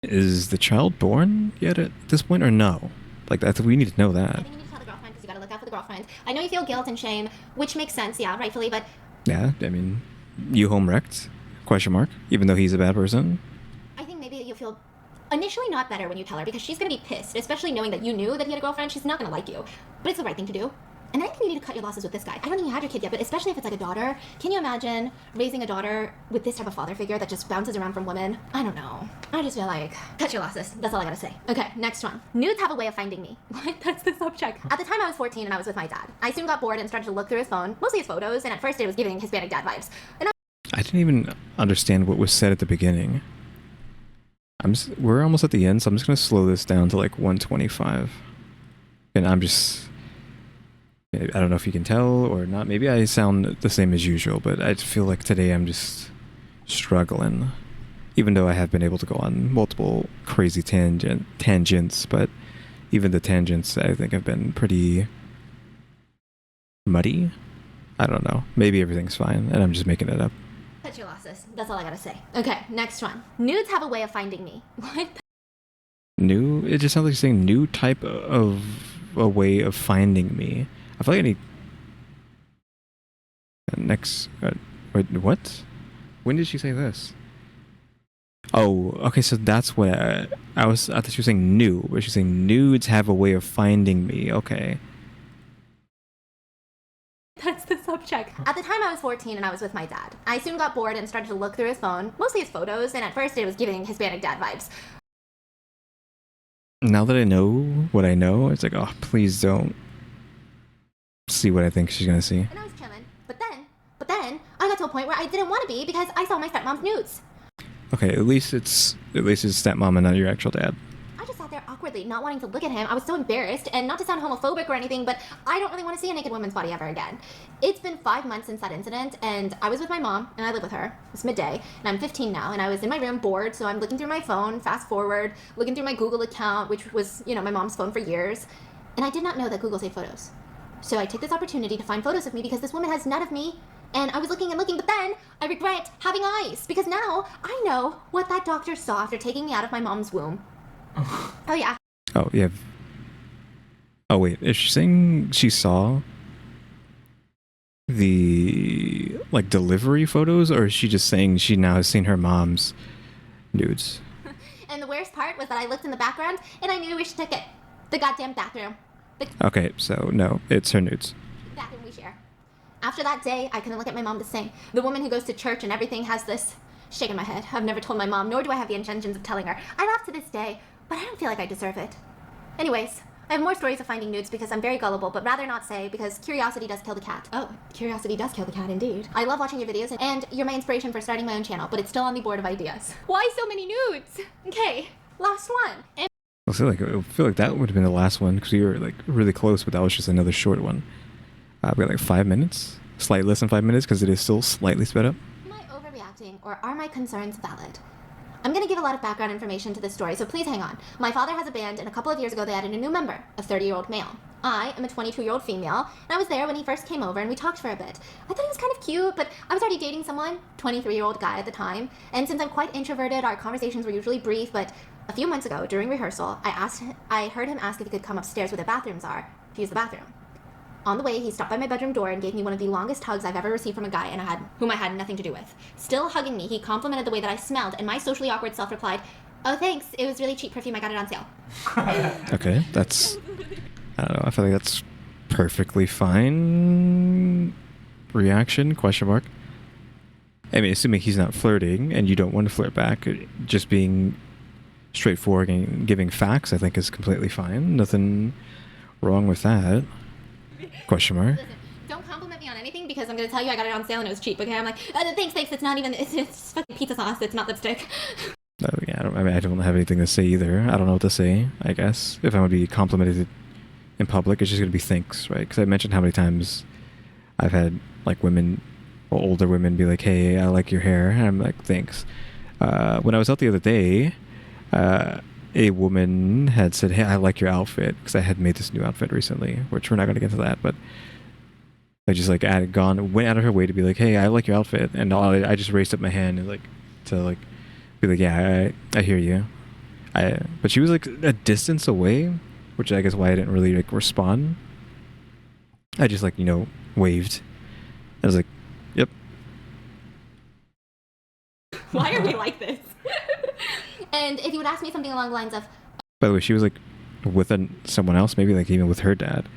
Is the child born yet at this point, or no? Like, we need to know I that. think you need to tell the girlfriend because you gotta look out for the girlfriend. I know you feel guilt and shame, which makes sense, yeah, rightfully, but... Yeah, I mean, you home wrecked? Question mark. Even though he's a bad person? I think maybe you'll feel initially not better when you tell her because she's gonna be pissed, especially knowing that you knew that he had a girlfriend. She's not gonna like you, but it's the right thing to do. And I think you need to cut your losses with this guy. I don't think you had your kid yet, but especially if it's like a daughter. Can you imagine raising a daughter with this type of father figure that just bounces around from women? I don't know. I just feel like, cut your losses. That's all I gotta say. Okay, next one. Nudes have a way of finding me. What? That's the subject. At the time I was 14 and I was with my dad. I soon got bored and started to look through his phone, mostly his photos, and at first it was giving Hispanic dad vibes. And I didn't even understand what was said at the beginning. We're almost at the end, so I'm just gonna slow this down to like 125. And I don't know if you can tell or not. Maybe I sound the same as usual, but I feel like today I'm just struggling. Even though I have been able to go on multiple crazy tangents, but even the tangents I think have been pretty muddy. I don't know. Maybe everything's fine and I'm just making it up. cut your losses. That's all I gotta say. Okay, next one. Nudes have a way of finding me. What? New? It just sounds like you're saying new type of a way of finding me. I feel like I need... Next... wait, what? When did she say this? Oh, okay, so that's what I thought she was saying new, but she's saying nudes have a way of finding me. Okay. That's the subject. At the time I was 14 and I was with my dad. I soon got bored and started to look through his phone, mostly his photos, and at first it was giving Hispanic dad vibes. Now that I know what I know, it's like, oh, please don't see what I think she's gonna see. And I was chilling. But then, I got to a point where I didn't want to be because I saw my stepmom's nudes. Okay, at least it's stepmom and not your actual dad. I just sat there awkwardly, not wanting to look at him. I was so embarrassed, and not to sound homophobic or anything, but I don't really want to see a naked woman's body ever again. It's been 5 months since that incident, and I was with my mom, and I live with her. It's midday, and I'm 15 now, and I was in my room bored, so I'm looking through my phone, fast forward, looking through my Google account, which was, you know, my mom's phone for years, and I did not know that Google saved photos. So I took this opportunity to find photos of me because this woman has none of me. And I was looking and looking, but then I regret having eyes because now I know what that doctor saw after taking me out of my mom's womb. Oh, yeah. Oh, yeah. Oh, wait. Is she saying she saw the, like, delivery photos, or is she just saying she now has seen her mom's nudes? And the worst part was that I looked in the background and I knew we should take it. The goddamn bathroom. Okay, so no, it's her nudes. The bathroom we share. After that day, I couldn't look at my mom the same. The woman who goes to church and everything has this shaking my head. I've never told my mom, nor do I have the intentions of telling her. I laugh to this day, but I don't feel like I deserve it. Anyways, I have more stories of finding nudes because I'm very gullible, but rather not say because curiosity does kill the cat. Oh, curiosity does kill the cat indeed. I love watching your videos and you're my inspiration for starting my own channel, but it's still on the board of ideas. Why so many nudes? Okay, last one. I feel like that would have been the last one because we were like really close, but that was just another short one. We got like 5 minutes, slightly less than 5 minutes because it is still slightly sped up. Am I overreacting or are my concerns valid? I'm going to give a lot of background information to this story, so please hang on. My father has a band, and a couple of years ago they added a new member, a 30-year-old male. I am a 22-year-old female, and I was there when he first came over, and we talked for a bit. I thought he was kind of cute, but I was already dating someone, 23-year-old guy at the time, and since I'm quite introverted, our conversations were usually brief, but a few months ago, during rehearsal, I heard him ask if he could come upstairs where the bathrooms are to use the bathroom. On the way, he stopped by my bedroom door and gave me one of the longest hugs I've ever received from a guy whom I had nothing to do with. Still hugging me, he complimented the way that I smelled, and my socially awkward self replied, "Oh, thanks. It was really cheap perfume. I got it on sale." Okay, that's... I don't know. I feel like that's perfectly fine reaction, question mark. I mean, assuming he's not flirting and you don't want to flirt back, just being straightforward and giving facts, I think is completely fine. Nothing wrong with that. Question mark. Listen, don't compliment me on anything because I'm going to tell you I got it on sale and it was cheap, okay? I'm like, thanks, it's not even, it's fucking pizza sauce, it's not lipstick. Oh, yeah, I don't have anything to say either. I don't know what to say, I guess. If I'm going to be complimented in public, it's just going to be thanks, right? Because I mentioned how many times I've had, like, women, or older women be like, "Hey, I like your hair." And I'm like, "Thanks." When I was out the other day, a woman had said, "Hey, I like your outfit," because I had made this new outfit recently, which we're not going to get into that, but I just, like, went out of her way to be like, "Hey, I like your outfit," and I just raised up my hand and, like, to, like, be like, "Yeah, I hear you." But she was, like, a distance away, which I guess why I didn't really, like, respond. I just, like, waved. I was like, "Yep." Why are we like this? And if you would ask me something along the lines of... By the way, she was, like, with someone else, maybe, like, even with her dad,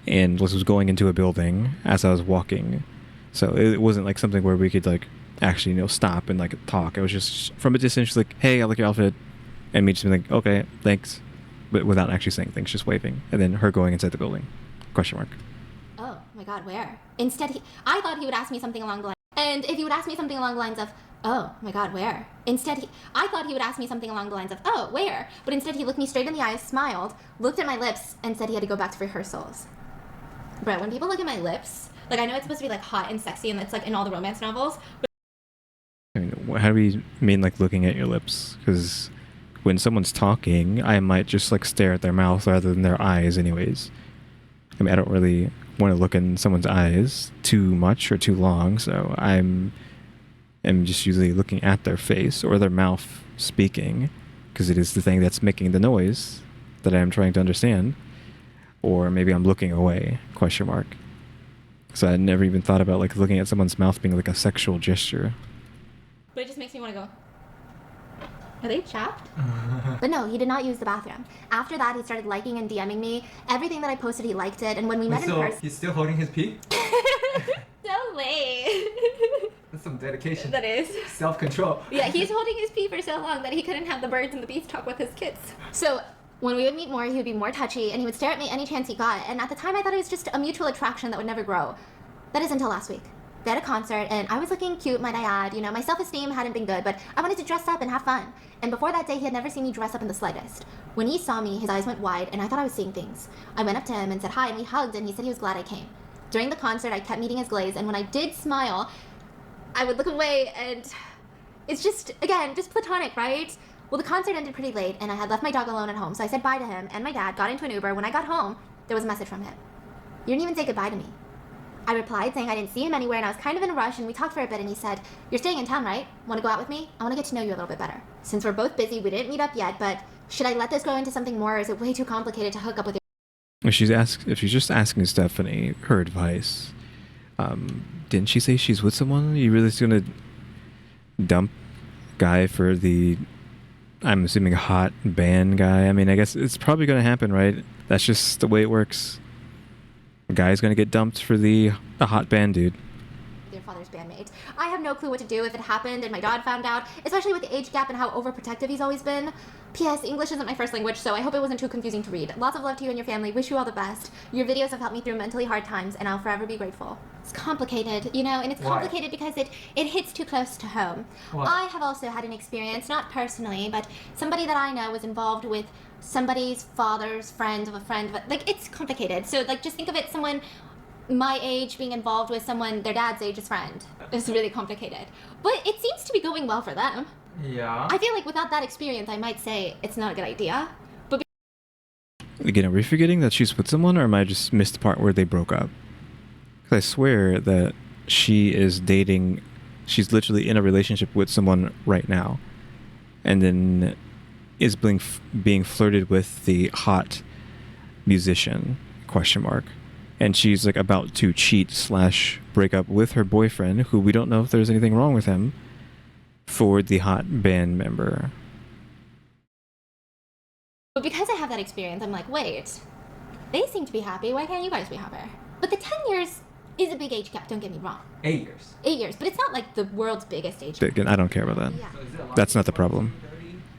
and was going into a building as I was walking. So it wasn't, like, something where we could, like, actually, stop and, like, talk. It was just from a distance, she's like, "Hey, I like your outfit," and me just being like, "Okay, thanks," but without actually saying things, just waving, and then her going inside the building. Question mark. Oh my god, where? Instead, I thought he would ask me something along the lines... And if you would ask me something along the lines of, "Oh my god, where?" Instead, I thought he would ask me something along the lines of, "Oh, where?" But instead, he looked me straight in the eyes, smiled, looked at my lips, and said he had to go back to rehearsals. Bro, when people look at my lips, like, I know it's supposed to be, like, hot and sexy, and it's, like, in all the romance novels, but... I mean, how do we mean, like, looking at your lips? Because when someone's talking, I might just, like, stare at their mouth rather than their eyes anyways. I mean, I don't really want to look in someone's eyes too much or too long, so I'm just usually looking at their face or their mouth speaking, because it is the thing that's making the noise that I'm trying to understand. Or maybe I'm looking away, question mark. So I never even thought about, like, looking at someone's mouth being like a sexual gesture. But it just makes me want to go, are they chapped? But no, he did not use the bathroom. After that, he started liking and DMing me. Everything that I posted, he liked it. And when we met in person... He's still holding his pee? No way. That's some dedication. That is. Self-control. Yeah, he's holding his pee for so long that he couldn't have the birds and the bees talk with his kids. So when we would meet more, he would be more touchy, and he would stare at me any chance he got. And at the time, I thought it was just a mutual attraction that would never grow. That is until last week. They had a concert, and I was looking cute, might I add. My self-esteem hadn't been good, but I wanted to dress up and have fun. And before that day, he had never seen me dress up in the slightest. When he saw me, his eyes went wide, and I thought I was seeing things. I went up to him and said hi, and we hugged, and he said he was glad I came. During the concert, I kept meeting his glaze, and when I did smile, I would look away, and it's just, again, just platonic, right? Well, the concert ended pretty late, and I had left my dog alone at home, so I said bye to him and my dad, got into an Uber. When I got home, there was a message from him. "You didn't even say goodbye to me." I replied, saying I didn't see him anywhere, and I was kind of in a rush, and we talked for a bit, and he said, "You're staying in town, right? Want to go out with me? I want to get to know you a little bit better. Since we're both busy, we didn't meet up yet, but should I let this grow into something more, or is it way too complicated to hook up with your..." If she's just asking Stephanie her advice, didn't she say she's with someone? Are you really just gonna dump guy for the, I'm assuming, hot band guy? I mean, I guess it's probably gonna happen, right? That's just the way it works. A guy's gonna get dumped for the hot band dude. Your father's bandmate. I have no clue what to do if it happened and my dad found out, especially with the age gap and how overprotective he's always been. P.S. English isn't my first language, so I hope it wasn't too confusing to read. Lots of love to you and your family. Wish you all the best. Your videos have helped me through mentally hard times, and I'll forever be grateful. It's complicated, and it's complicated because it hits too close to home. Why? I have also had an experience, not personally, but somebody that I know was involved with somebody's father's friend of a friend. Like, it's complicated. So, like, just think of it, someone my age being involved with someone their dad's age's friend. It's really complicated. But it seems to be going well for them. Yeah. I feel like without that experience, I might say it's not a good idea. But Again, are we forgetting that she's with someone, or am I just missed the part where they broke up? Because I swear that she's literally in a relationship with someone right now, and then is being flirted with the hot musician, question mark. and she's like about to cheat slash break up with her boyfriend, who we don't know if there's anything wrong with him, for the hot band member. But because I have that experience, I'm like, wait, they seem to be happy. Why can't you guys be happy? But the 10 years is a big age gap, don't get me wrong. 8 years. 8 years, but it's not like the world's biggest age gap. Big, I don't care about that. Yeah. So is it alarming That's not the when problem. you're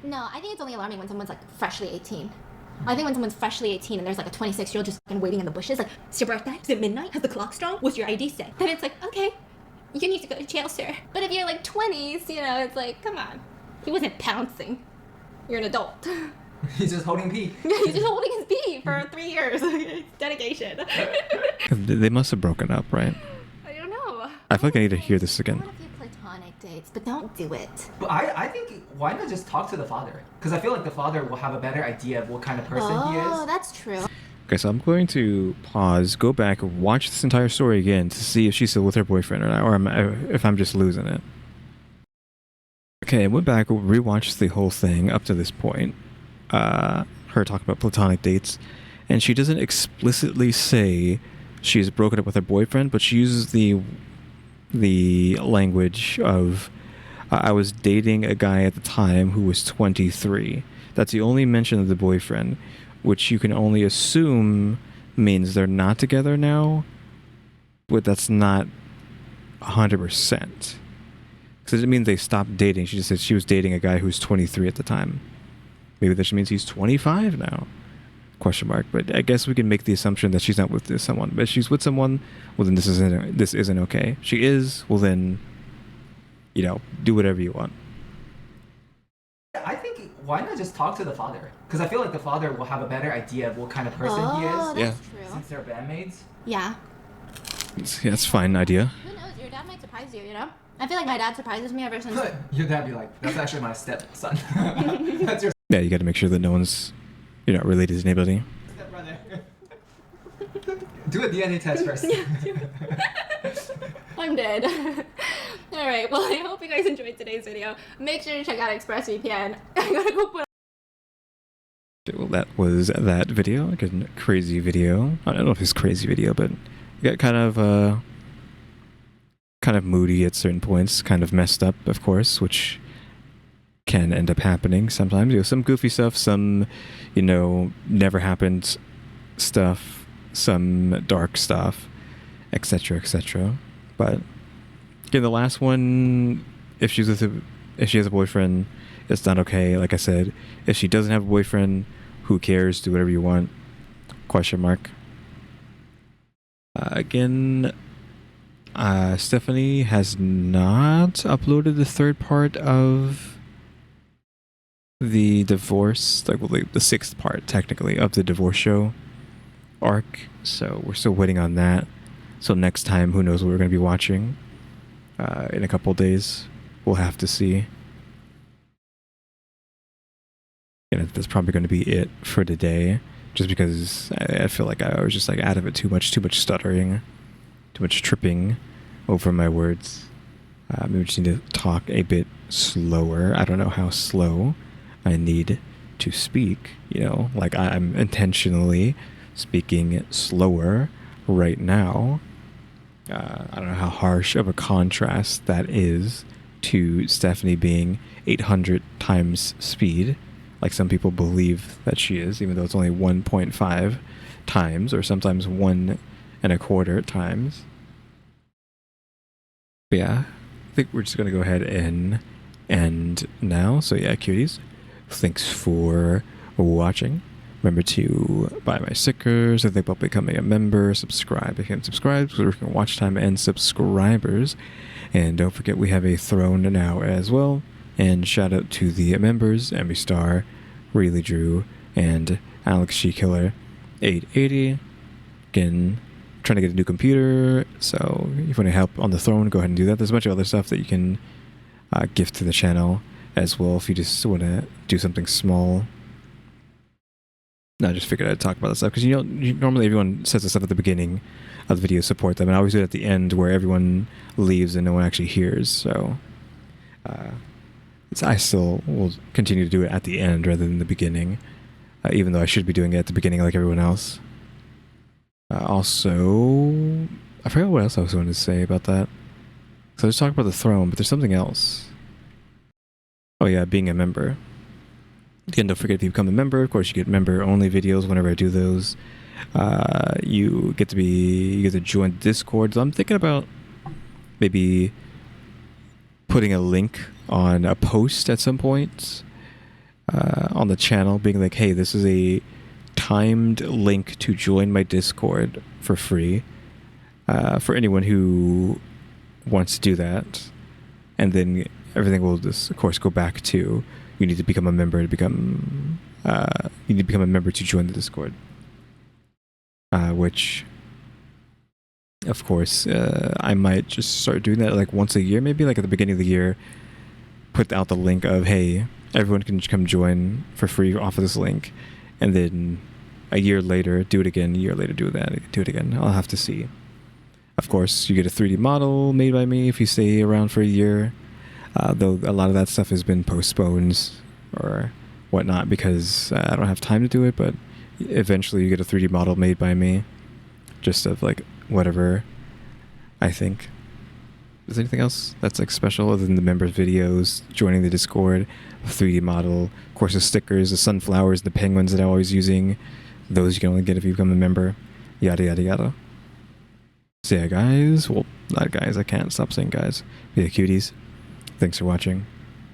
30? No, I think it's only alarming when someone's like freshly 18. I think when someone's freshly 18 and there's like a 26-year-old just fucking waiting in the bushes, like, it's your birthday? Is it midnight? Has the clock strong? What's your ID say? Then it's like, okay, you need to go to jail, sir. But if you're like 20s, you know, it's like, come on. He wasn't pouncing. You're an adult. He's just holding pee. He's just holding his pee for 3 years. Dedication. They must have broken up, right? I don't know. I feel like I need to hear this I again. want a few platonic dates, but don't do it. But I think, why not just talk to the father? Because I feel like the father will have a better idea of what kind of person he Oh, is. that's true. Okay, so I'm going to pause, go back, watch this entire story again to see if she's still with her boyfriend or not, or if I'm just losing it. Okay, I went back, rewatched the whole thing up to this point. Her talking about platonic dates, and she doesn't explicitly say she's broken up with her boyfriend, but she uses the language of I was dating a guy at the time who was 23. That's the only mention of the boyfriend, which you can only assume means they're not together now, but that's not 100%. Because it doesn't mean they stopped dating. She just said she was dating a guy who was 23 at the time. Maybe that means he's 25 now? Question mark. But I guess we can make the assumption that she's not with someone. But if she's with someone, well then this isn't okay. If she is, well then, you know, do whatever you want. I think, why not just talk to the father? Because I feel like the father will have a better idea of what kind of person he Oh, is. Yeah. that's true. Since they're bandmates. Yeah. That's a fine idea. Who knows? Your dad might surprise you, you know? I feel like my dad surprises me ever since. Your dad be like, that's actually my stepson. That's your Yeah, you got to make sure that no one's, you're not related to anybody. stepbrother. Do a DNA test first. I'm dead. Alright, well, I hope you guys enjoyed today's video. Make sure to check out ExpressVPN. I gotta go put. Well, that was that video. Like a crazy video. I don't know if it's a crazy video, but it got kind of moody at certain points, kind of messed up, of course, which can end up happening sometimes. You know, some goofy stuff, some, you know, never happened stuff, some dark stuff, etc., etc. But again, the last one, if she has a boyfriend, it's not okay. Like I said, if she doesn't have a boyfriend, who cares? Do whatever you want. Question mark. Again, Stephanie has not uploaded the third part of the divorce, like well, the sixth part technically of the divorce show arc. So we're still waiting on that. So next time, who knows what we're going to be watching? In a couple days, we'll have to see. And that's probably going to be it for today, just because I feel like I was just like out of it too much stuttering, too much tripping over my words. Maybe we just need to talk a bit slower. I don't know how slow I need to speak, you know, like I'm intentionally speaking slower right now. I don't know how harsh of a contrast that is to Stephanie being 800 times speed, like some people believe that she is, even though it's only 1.5 times, or sometimes 1.25 times. But yeah, I think we're just going to go ahead and end now. So yeah, cuties, thanks for watching. Remember to buy my stickers, think about becoming a member, subscribe if you haven't subscribed, so we can watch time and subscribers. And don't forget we have a throne now as well. And shout out to the members, EmmyStarr, RaleyDrew, and alexgkiller 880. Again, trying to get a new computer, so if you want to help on the throne, go ahead and do that. There's a bunch of other stuff that you can gift to the channel as well if you just want to do something small. No, I just figured I'd talk about that stuff because normally everyone says this stuff at the beginning of the video, support them, and I always do it at the end where everyone leaves and no one actually hears. So I still will continue to do it at the end rather than the beginning, even though I should be doing it at the beginning like everyone else. Also, I forgot what else I was going to say about that. So I was talking about the throne, but there's something else. Oh yeah, being a member. Again, don't forget if you become a member, of course you get member-only videos whenever I do those. You get to join Discord. So I'm thinking about maybe putting a link on a post at some point on the channel, being like, hey, this is a timed link to join my Discord for free for anyone who wants to do that. And then everything will just, of course, go back to you need to become a member to become you need to become a member to join the Discord. Which, of course, I might just start doing that like once a year, maybe like at the beginning of the year, put out the link of, hey, everyone can come join for free off of this link, and then a year later, do it again, a year later, do it again. I'll have to see. Of course, you get a 3D model made by me if you stay around for a year, though a lot of that stuff has been postponed or whatnot because I don't have time to do it, but eventually you get a 3D model made by me, just of like whatever I think. Is there anything else that's like special other than the members videos, joining the Discord, the 3D model, of course the stickers, the sunflowers, the penguins that I'm always using, those you can only get if you become a member, yada yada yada. So yeah, guys, well, not guys, I can't stop saying guys. Yeah, cuties, thanks for watching.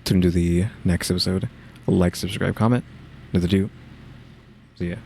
Tune into the next episode. Like, subscribe, comment. Another do. See ya.